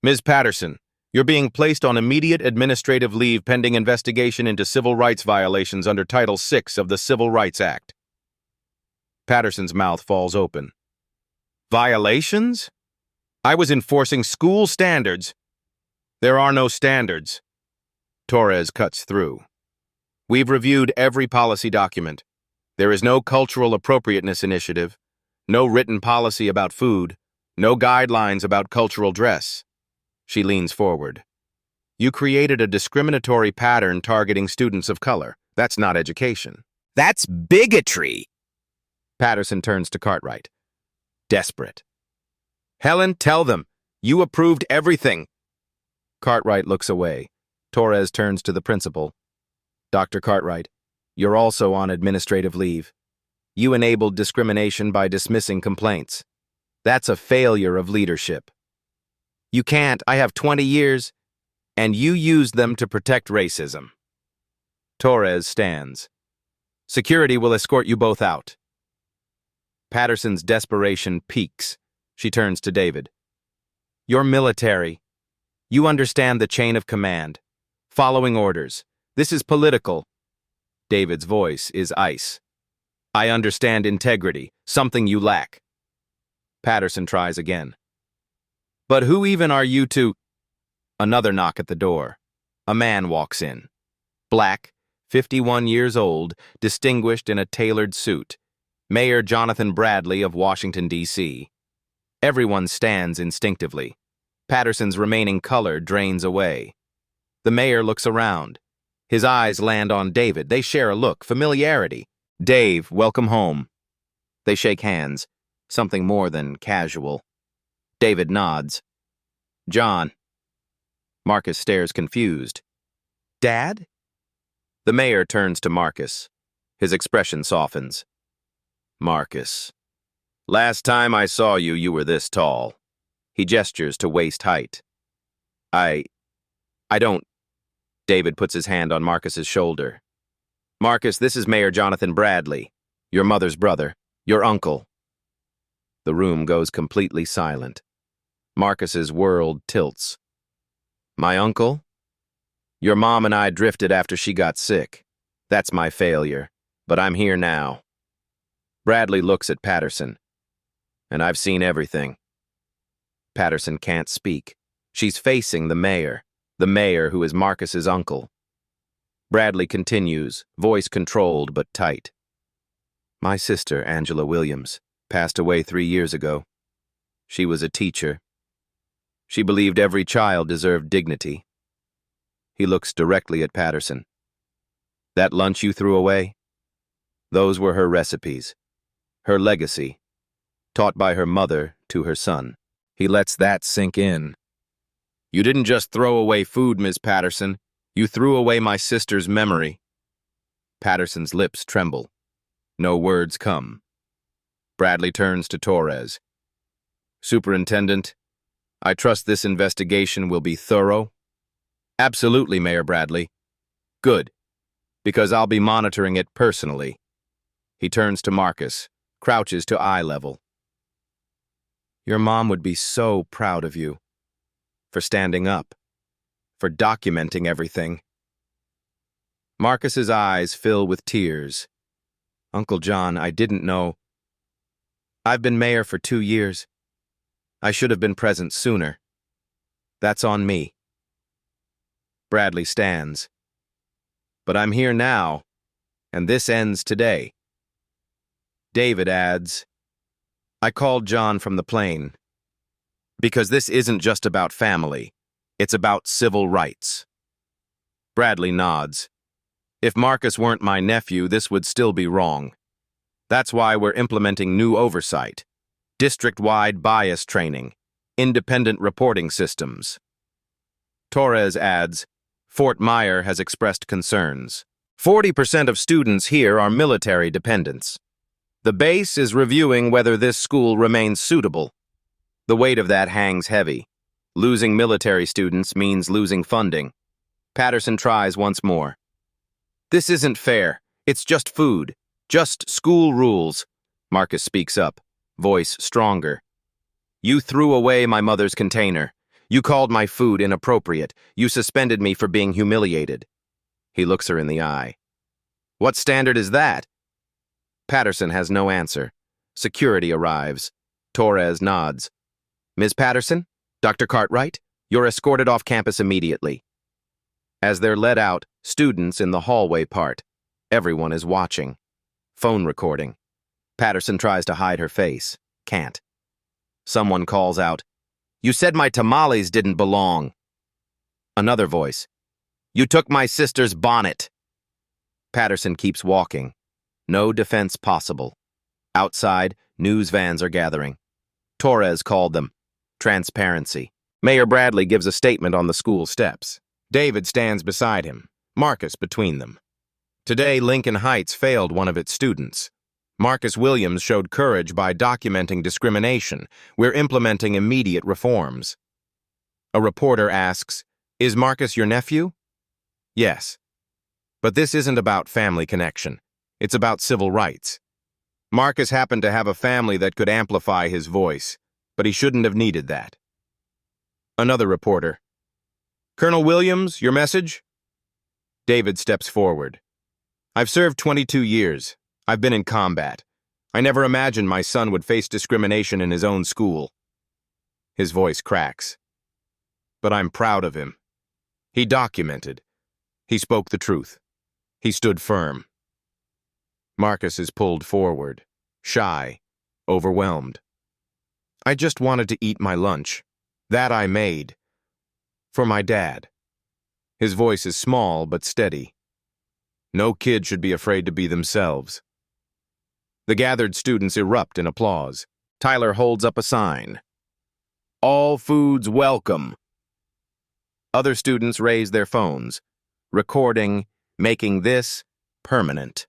Ms. Patterson, you're being placed on immediate administrative leave pending investigation into civil rights violations under Title VI of the Civil Rights Act. Patterson's mouth falls open. Violations? I was enforcing school standards. There are no standards. Torres cuts through. We've reviewed every policy document. There is no cultural appropriateness initiative, no written policy about food, no guidelines about cultural dress. She leans forward. You created a discriminatory pattern targeting students of color. That's not education. That's bigotry. Patterson turns to Cartwright. Desperate. Helen, tell them. You approved everything. Cartwright looks away. Torres turns to the principal. Dr. Cartwright, you're also on administrative leave. You enabled discrimination by dismissing complaints. That's a failure of leadership. You can't. I have 20 years. And you used them to protect racism. Torres stands. Security will escort you both out. Patterson's desperation peaks. She turns to David. You're military. You understand the chain of command. Following orders. This is political. David's voice is ice. I understand integrity, something you lack. Patterson tries again. But who even are you to... Another knock at the door. A man walks in. Black, 51 years old, distinguished in a tailored suit. Mayor Jonathan Bradley of Washington, D.C. Everyone stands instinctively. Patterson's remaining color drains away. The mayor looks around. His eyes land on David. They share a look, familiarity. Dave, welcome home. They shake hands, something more than casual. David nods. John. Marcus stares confused. Dad? The mayor turns to Marcus. His expression softens. Marcus. Last time I saw you, you were this tall. He gestures to waist height. I don't... David puts his hand on Marcus's shoulder. Marcus, this is Mayor Jonathan Bradley, your mother's brother, your uncle. The room goes completely silent. Marcus's world tilts. My uncle? Your mom and I drifted after she got sick. That's my failure, but I'm here now. Bradley looks at Patterson. And I've seen everything. Patterson can't speak. She's facing the mayor who is Marcus's uncle. Bradley continues, voice controlled but tight. My sister, Angela Williams, passed away 3 years ago. She was a teacher. She believed every child deserved dignity. He looks directly at Patterson. That lunch you threw away? Those were her recipes, her legacy, taught by her mother to her son. He lets that sink in. You didn't just throw away food, Ms. Patterson. You threw away my sister's memory. Patterson's lips tremble. No words come. Bradley turns to Torres. Superintendent, I trust this investigation will be thorough? Absolutely, Mayor Bradley. Good, because I'll be monitoring it personally. He turns to Marcus, crouches to eye level. Your mom would be so proud of you. For standing up. For documenting everything. Marcus's eyes fill with tears. Uncle John, I didn't know. I've been mayor for 2 years. I should have been present sooner. That's on me. Bradley stands. But I'm here now, and this ends today. David adds, I called John from the plane. Because this isn't just about family. It's about civil rights. Bradley nods. If Marcus weren't my nephew, this would still be wrong. That's why we're implementing new oversight, district-wide bias training, independent reporting systems. Torres adds, Fort Myer has expressed concerns. 40% of students here are military dependents. The base is reviewing whether this school remains suitable. The weight of that hangs heavy. Losing military students means losing funding. Patterson tries once more. This isn't fair. It's just food. Just school rules. Marcus speaks up, voice stronger. You threw away my mother's container. You called my food inappropriate. You suspended me for being humiliated. He looks her in the eye. What standard is that? Patterson has no answer. Security arrives. Torres nods. Ms. Patterson? Dr. Cartwright? You're escorted off campus immediately. As they're led out, students in the hallway part. Everyone is watching. Phone recording. Patterson tries to hide her face. Can't. Someone calls out, You said my tamales didn't belong. Another voice. You took my sister's bonnet. Patterson keeps walking. No defense possible. Outside, news vans are gathering. Torres called them. Transparency. Mayor Bradley gives a statement on the school steps. David stands beside him, Marcus between them. Today, Lincoln Heights failed one of its students. Marcus Williams showed courage by documenting discrimination. We're implementing immediate reforms. A reporter asks, Is Marcus your nephew? Yes. But this isn't about family connection. It's about civil rights. Marcus happened to have a family that could amplify his voice, but he shouldn't have needed that. Another reporter. Colonel Williams, your message? David steps forward. I've served 22 years. I've been in combat. I never imagined my son would face discrimination in his own school. His voice cracks. But I'm proud of him. He documented. He spoke the truth. He stood firm. Marcus is pulled forward, shy, overwhelmed. I just wanted to eat my lunch. That I made. For my dad. His voice is small but steady. No kid should be afraid to be themselves. The gathered students erupt in applause. Tyler holds up a sign. All foods welcome. Other students raise their phones, recording, making this permanent.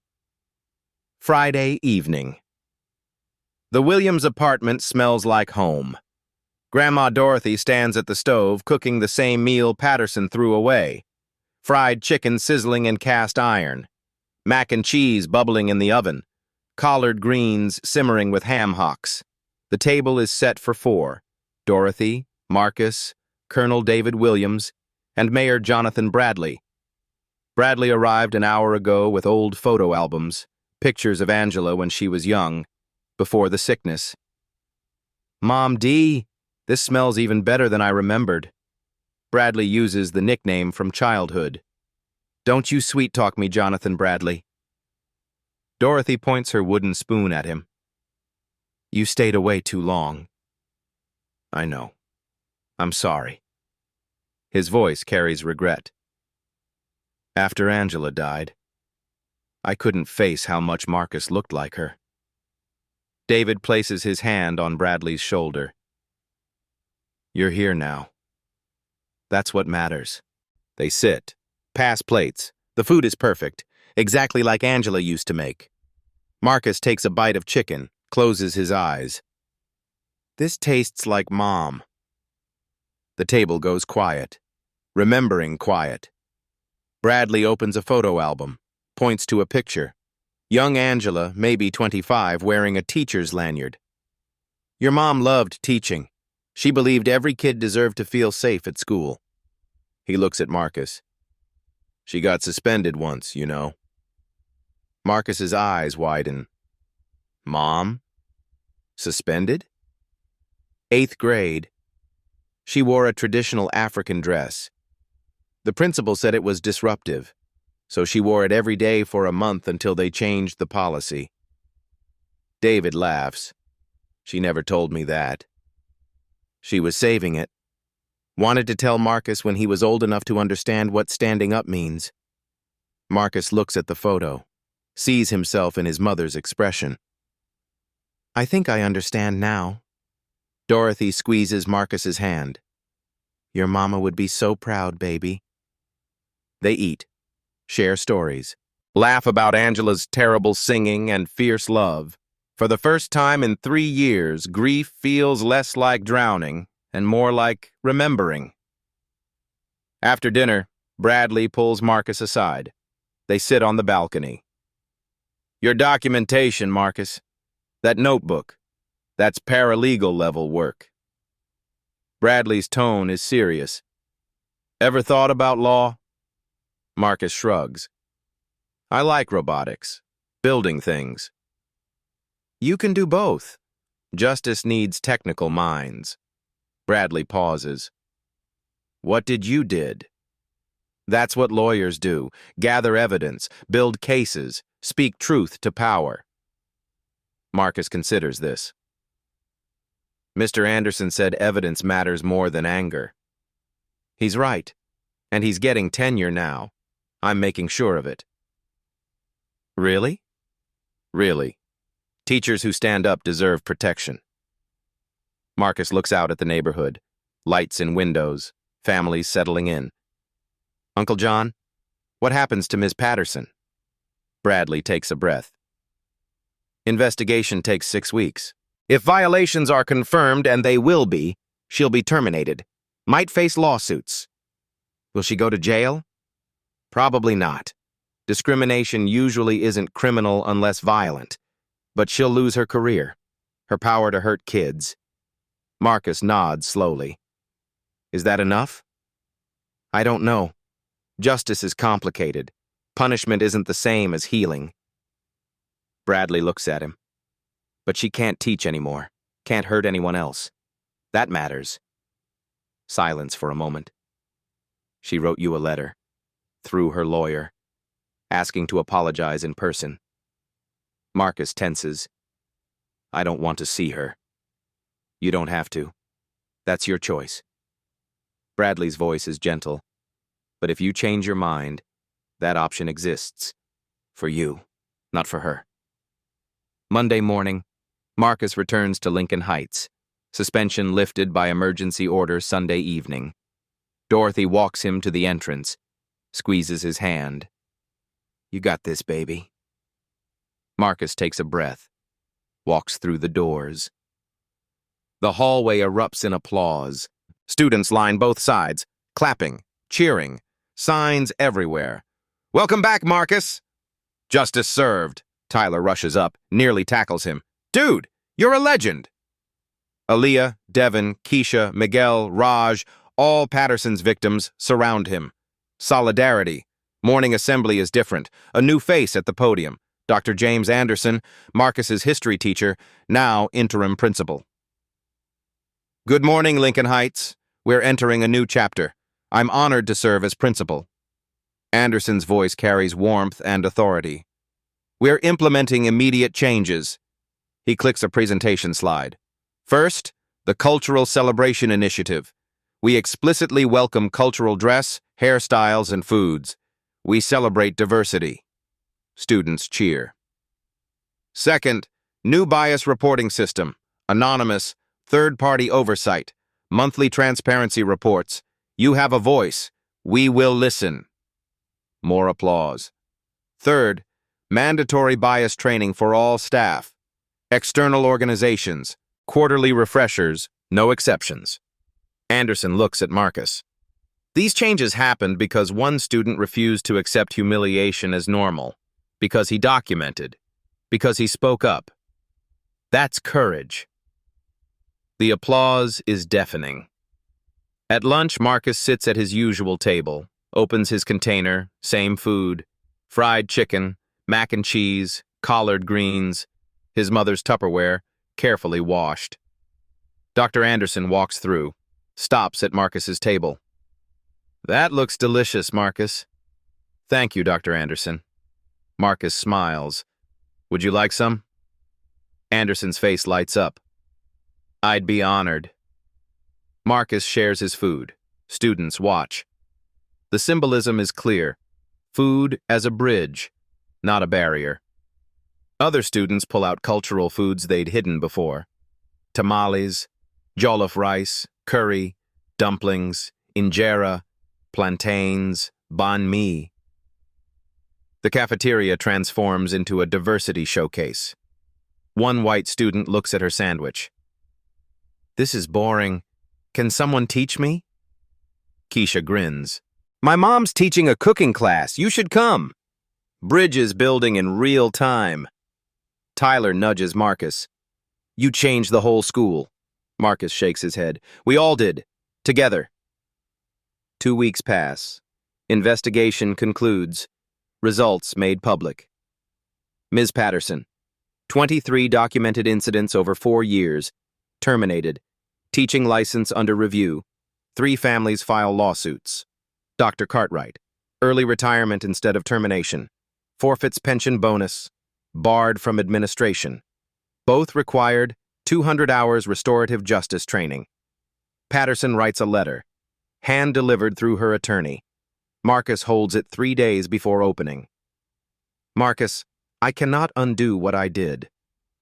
Friday evening. The Williams apartment smells like home. Grandma Dorothy stands at the stove cooking the same meal Patterson threw away. Fried chicken sizzling in cast iron. Mac and cheese bubbling in the oven. Collard greens simmering with ham hocks. The table is set for 4. Dorothy, Marcus, Colonel David Williams, and Mayor Jonathan Bradley. Bradley arrived an hour ago with old photo albums, pictures of Angela when she was young, before the sickness. Mom D, this smells even better than I remembered. Bradley uses the nickname from childhood. Don't you sweet-talk me, Jonathan Bradley. Dorothy points her wooden spoon at him. You stayed away too long. I know. I'm sorry. His voice carries regret. After Angela died, I couldn't face how much Marcus looked like her. David places his hand on Bradley's shoulder. You're here now. That's what matters. They sit, pass plates. The food is perfect, exactly like Angela used to make. Marcus takes a bite of chicken, closes his eyes. This tastes like Mom. The table goes quiet, remembering quiet. Bradley opens a photo album, points to a picture. Young Angela, maybe 25, wearing a teacher's lanyard. Your mom loved teaching. She believed every kid deserved to feel safe at school. He looks at Marcus. She got suspended once, you know. Marcus's eyes widen. Mom? Suspended? 8th grade. She wore a traditional African dress. The principal said it was disruptive, so she wore it every day for a month until they changed the policy. David laughs. She never told me that. She was saving it. Wanted to tell Marcus when he was old enough to understand what standing up means. Marcus looks at the photo, sees himself in his mother's expression. I think I understand now. Dorothy squeezes Marcus's hand. Your mama would be so proud, baby. They eat, share stories, laugh about Angela's terrible singing and fierce love. For the first time in 3 years, grief feels less like drowning and more like remembering. After dinner, Bradley pulls Marcus aside. They sit on the balcony. Your documentation, Marcus. That notebook. That's paralegal level work. Bradley's tone is serious. Ever thought about law? Marcus shrugs. I like robotics, building things. You can do both. Justice needs technical minds. Bradley pauses. What did you did? That's what lawyers do. Gather evidence, build cases, speak truth to power. Marcus considers this. Mr. Anderson said evidence matters more than anger. He's right, and he's getting tenure now. I'm making sure of it. Really? Really. Teachers who stand up deserve protection. Marcus looks out at the neighborhood. Lights in windows, families settling in. Uncle John, what happens to Ms. Patterson? Bradley takes a breath. Investigation takes 6 weeks. If violations are confirmed, and they will be, she'll be terminated. Might face lawsuits. Will she go to jail? Probably not. Discrimination usually isn't criminal unless violent. But she'll lose her career, her power to hurt kids. Marcus nods slowly. Is that enough? I don't know. Justice is complicated. Punishment isn't the same as healing. Bradley looks at him. But she can't teach anymore, can't hurt anyone else. That matters. Silence for a moment. She wrote you a letter, through her lawyer, asking to apologize in person. Marcus tenses. I don't want to see her. You don't have to. That's your choice. Bradley's voice is gentle. But if you change your mind, that option exists. For you, not for her. Monday morning, Marcus returns to Lincoln Heights. Suspension lifted by emergency order Sunday evening. Dorothy walks him to the entrance, squeezes his hand. You got this, baby. Marcus takes a breath, walks through the doors. The hallway erupts in applause. Students line both sides, clapping, cheering, signs everywhere. Welcome back, Marcus. Justice served. Tyler rushes up, nearly tackles him. Dude, you're a legend. Aaliyah, Devin, Keisha, Miguel, Raj, all Patterson's victims surround him. Solidarity. Morning assembly is different. A new face at the podium. Dr. James Anderson, Marcus's history teacher, now interim principal. Good morning, Lincoln Heights. We're entering a new chapter. I'm honored to serve as principal. Anderson's voice carries warmth and authority. We're implementing immediate changes. He clicks a presentation slide. First, the Cultural Celebration Initiative. We explicitly welcome cultural dress, hairstyles, and foods. We celebrate diversity. Students cheer. Second, new bias reporting system. Anonymous, third-party oversight. Monthly transparency reports. You have a voice. We will listen. More applause. Third, mandatory bias training for all staff. External organizations. Quarterly refreshers. No exceptions. Anderson looks at Marcus. These changes happened because one student refused to accept humiliation as normal, because he documented, because he spoke up. That's courage. The applause is deafening. At lunch, Marcus sits at his usual table, Opens his container, same food. Fried chicken, mac and cheese, collard greens. His mother's Tupperware, carefully washed. Dr. Anderson walks through, stops at Marcus's table. "That looks delicious, Marcus." "Thank you, Dr. Anderson." Marcus smiles. "Would you like some?" Anderson's face lights up. "I'd be honored." Marcus shares his food. Students watch. The symbolism is clear. Food as a bridge, not a barrier. Other students pull out cultural foods they'd hidden before. Tamales, jollof rice, curry, dumplings, injera, plantains, banh mi. The cafeteria transforms into a diversity showcase. One white student looks at her sandwich. "This is boring. Can someone teach me?" Keisha grins. "My mom's teaching a cooking class. You should come." Bridges building in real time. Tyler nudges Marcus. "You changed the whole school." Marcus shakes his head. "We all did. Together." 2 weeks pass. Investigation concludes. Results made public. Ms. Patterson. 23 documented incidents over 4 years. Terminated. Teaching license under review. 3 families file lawsuits. Dr. Cartwright. Early retirement instead of termination. Forfeits pension bonus. Barred from administration. Both required 200 hours restorative justice training. Patterson writes a letter. Hand-delivered through her attorney. Marcus holds it 3 days before opening. "Marcus, I cannot undo what I did.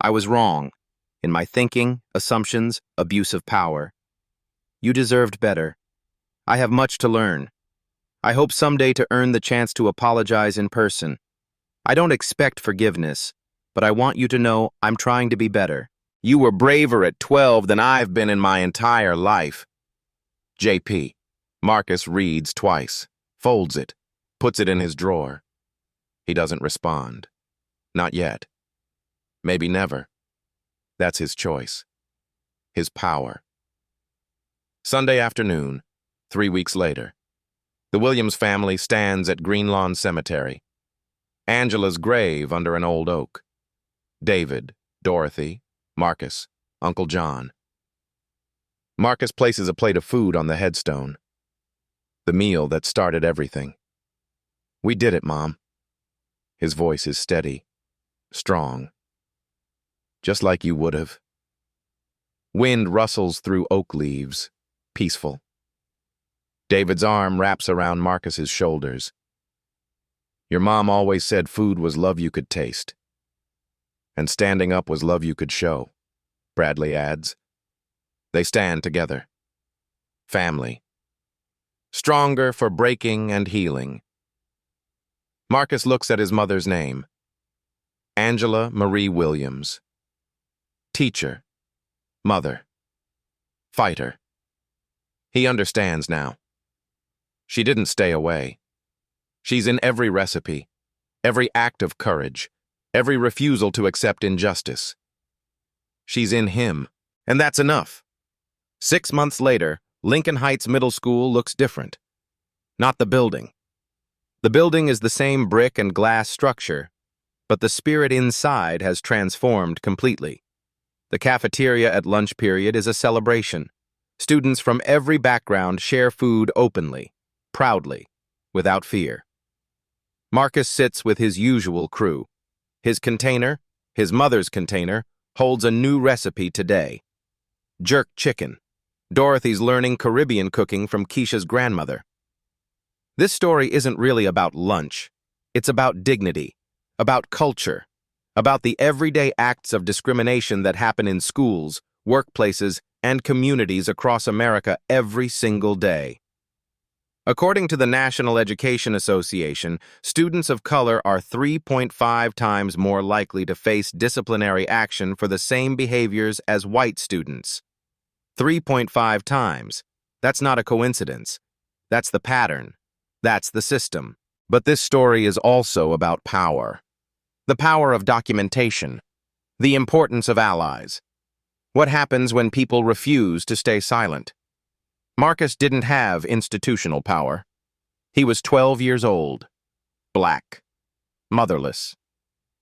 I was wrong in my thinking, assumptions, abuse of power. You deserved better. I have much to learn. I hope someday to earn the chance to apologize in person. I don't expect forgiveness, but I want you to know I'm trying to be better. You were braver at 12 than I've been in my entire life." JP. Marcus reads twice, folds it, puts it in his drawer. He doesn't respond. Not yet. Maybe never. That's his choice. His power. Sunday afternoon, 3 weeks later. The Williams family stands at Greenlawn Cemetery. Angela's grave under an old oak. David, Dorothy, Marcus, Uncle John. Marcus places a plate of food on the headstone. The meal that started everything. "We did it, Mom." His voice is steady, strong. "Just like you would have." Wind rustles through oak leaves, peaceful. David's arm wraps around Marcus's shoulders. "Your mom always said food was love you could taste. And standing up was love you could show," Bradley adds. They stand together. Family. Stronger for breaking and healing. Marcus looks at his mother's name. Angela Marie Williams. Teacher. Mother. Fighter. He understands now. She didn't stay away. She's in every recipe, every act of courage, every refusal to accept injustice. She's in him, and that's enough. 6 months later, Lincoln Heights Middle School looks different. Not the building. The building is the same brick and glass structure, but the spirit inside has transformed completely. The cafeteria at lunch period is a celebration. Students from every background share food openly, proudly, without fear. Marcus sits with his usual crew. His container, his mother's container, holds a new recipe today. Jerk chicken. Dorothy's learning Caribbean cooking from Keisha's grandmother. This story isn't really about lunch. It's about dignity, about culture, about the everyday acts of discrimination that happen in schools, workplaces, and communities across America every single day. According to the National Education Association, students of color are 3.5 times more likely to face disciplinary action for the same behaviors as white students. 3.5 times. That's not a coincidence. That's the pattern. That's the system. But this story is also about power. The power of documentation. The importance of allies. What happens when people refuse to stay silent? Marcus didn't have institutional power. He was 12 years old, black, motherless.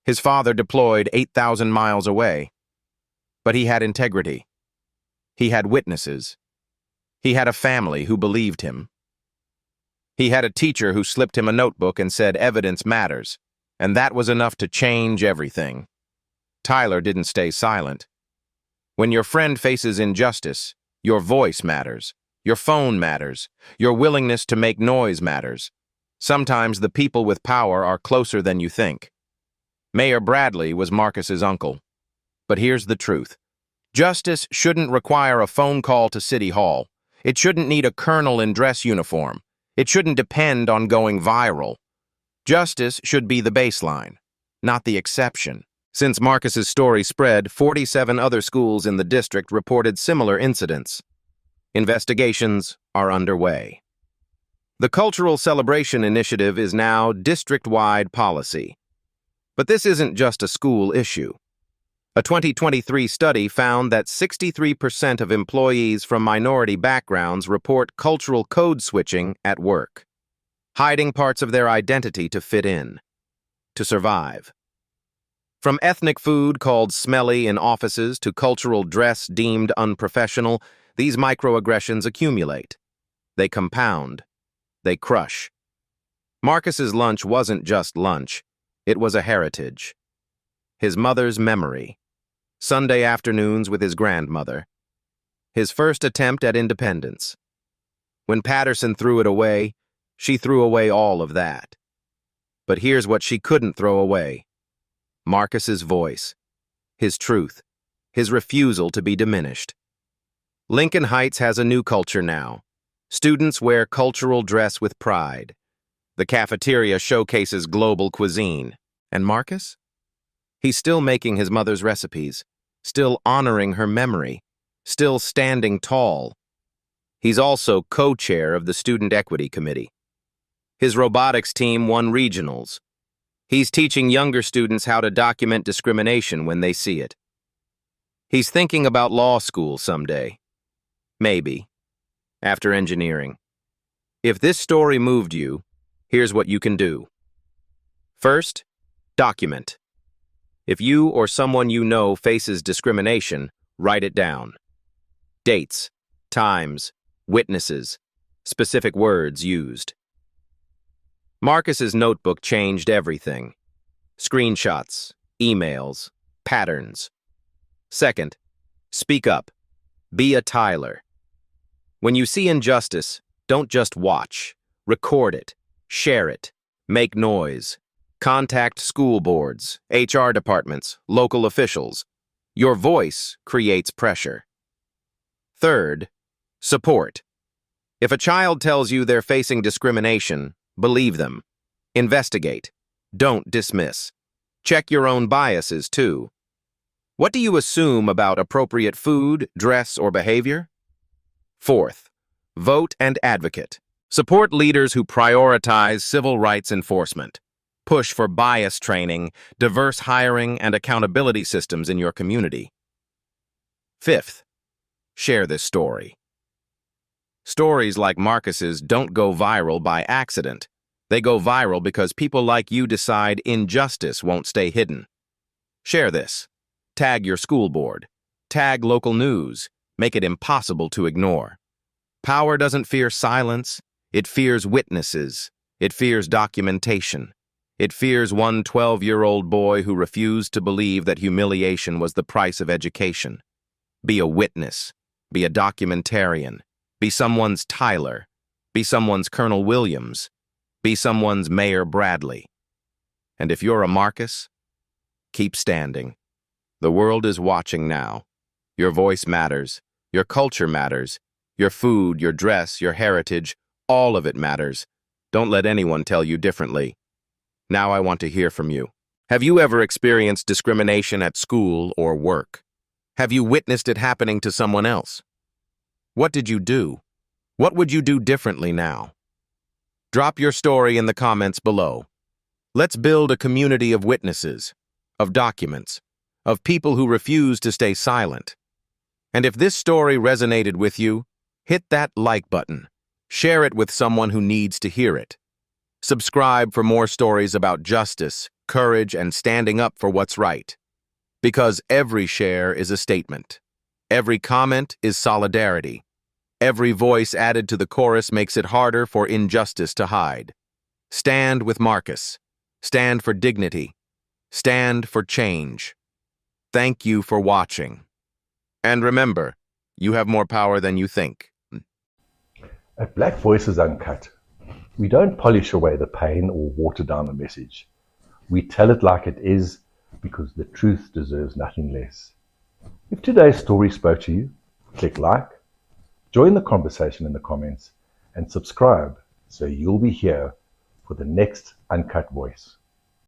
His father deployed 8,000 miles away. But he had integrity. He had witnesses. He had a family who believed him. He had a teacher who slipped him a notebook and said evidence matters, and that was enough to change everything. Tyler didn't stay silent. When your friend faces injustice, your voice matters. Your phone matters. Your willingness to make noise matters. Sometimes the people with power are closer than you think. Mayor Bradley was Marcus's uncle. But here's the truth. Justice shouldn't require a phone call to City Hall. It shouldn't need a colonel in dress uniform. It shouldn't depend on going viral. Justice should be the baseline, not the exception. Since Marcus's story spread, 47 other schools in the district reported similar incidents. Investigations are underway. The Cultural Celebration Initiative is now district-wide policy. But this isn't just a school issue. A 2023 study found that 63% of employees from minority backgrounds report cultural code switching at work, hiding parts of their identity to fit in, to survive. From ethnic food called smelly in offices to cultural dress deemed unprofessional, these microaggressions accumulate. They compound. They crush. Marcus's lunch wasn't just lunch. It was a heritage. His mother's memory. Sunday afternoons with his grandmother. His first attempt at independence. When Patterson threw it away, she threw away all of that. But here's what she couldn't throw away. Marcus's voice. His truth. His refusal to be diminished. Lincoln Heights has a new culture now. Students wear cultural dress with pride. The cafeteria showcases global cuisine. And Marcus? He's still making his mother's recipes, still honoring her memory, still standing tall. He's also co-chair of the Student Equity Committee. His robotics team won regionals. He's teaching younger students how to document discrimination when they see it. He's thinking about law school someday. Maybe. After engineering. If this story moved you, here's what you can do. First, document. If you or someone you know faces discrimination, write it down. Dates, times, witnesses, specific words used. Marcus's notebook changed everything. Screenshots, emails, patterns. Second, speak up. Be a Tyler. When you see injustice, don't just watch. Record it. Share it. Make noise. Contact school boards, HR departments, local officials. Your voice creates pressure. Third, support. If a child tells you they're facing discrimination, believe them. Investigate. Don't dismiss. Check your own biases, too. What do you assume about appropriate food, dress, or behavior? Fourth, vote and advocate. Support leaders who prioritize civil rights enforcement. Push for bias training, diverse hiring, and accountability systems in your community. Fifth, share this story. Stories like Marcus's don't go viral by accident. They go viral because people like you decide injustice won't stay hidden. Share this. Tag your school board. Tag local news. Make it impossible to ignore. Power doesn't fear silence. It fears witnesses. It fears documentation. It fears one 12-year-old boy who refused to believe that humiliation was the price of education. Be a witness. Be a documentarian. Be someone's Tyler. Be someone's Colonel Williams. Be someone's Mayor Bradley. And if you're a Marcus, keep standing. The world is watching now. Your voice matters. Your culture matters. Your food, your dress, your heritage, all of it matters. Don't let anyone tell you differently. Now I want to hear from you. Have you ever experienced discrimination at school or work? Have you witnessed it happening to someone else? What did you do? What would you do differently now? Drop your story in the comments below. Let's build a community of witnesses, of documents, of people who refuse to stay silent. And if this story resonated with you, hit that like button. Share it with someone who needs to hear it. Subscribe for more stories about justice, courage, and standing up for what's right. Because every share is a statement. Every comment is solidarity. Every voice added to the chorus makes it harder for injustice to hide. Stand with Marcus. Stand for dignity. Stand for change. Thank you for watching. And remember, you have more power than you think. At Black Voices Uncut, we don't polish away the pain or water down the message. We tell it like it is because the truth deserves nothing less. If today's story spoke to you, click like, join the conversation in the comments, and subscribe so you'll be here for the next Uncut Voice.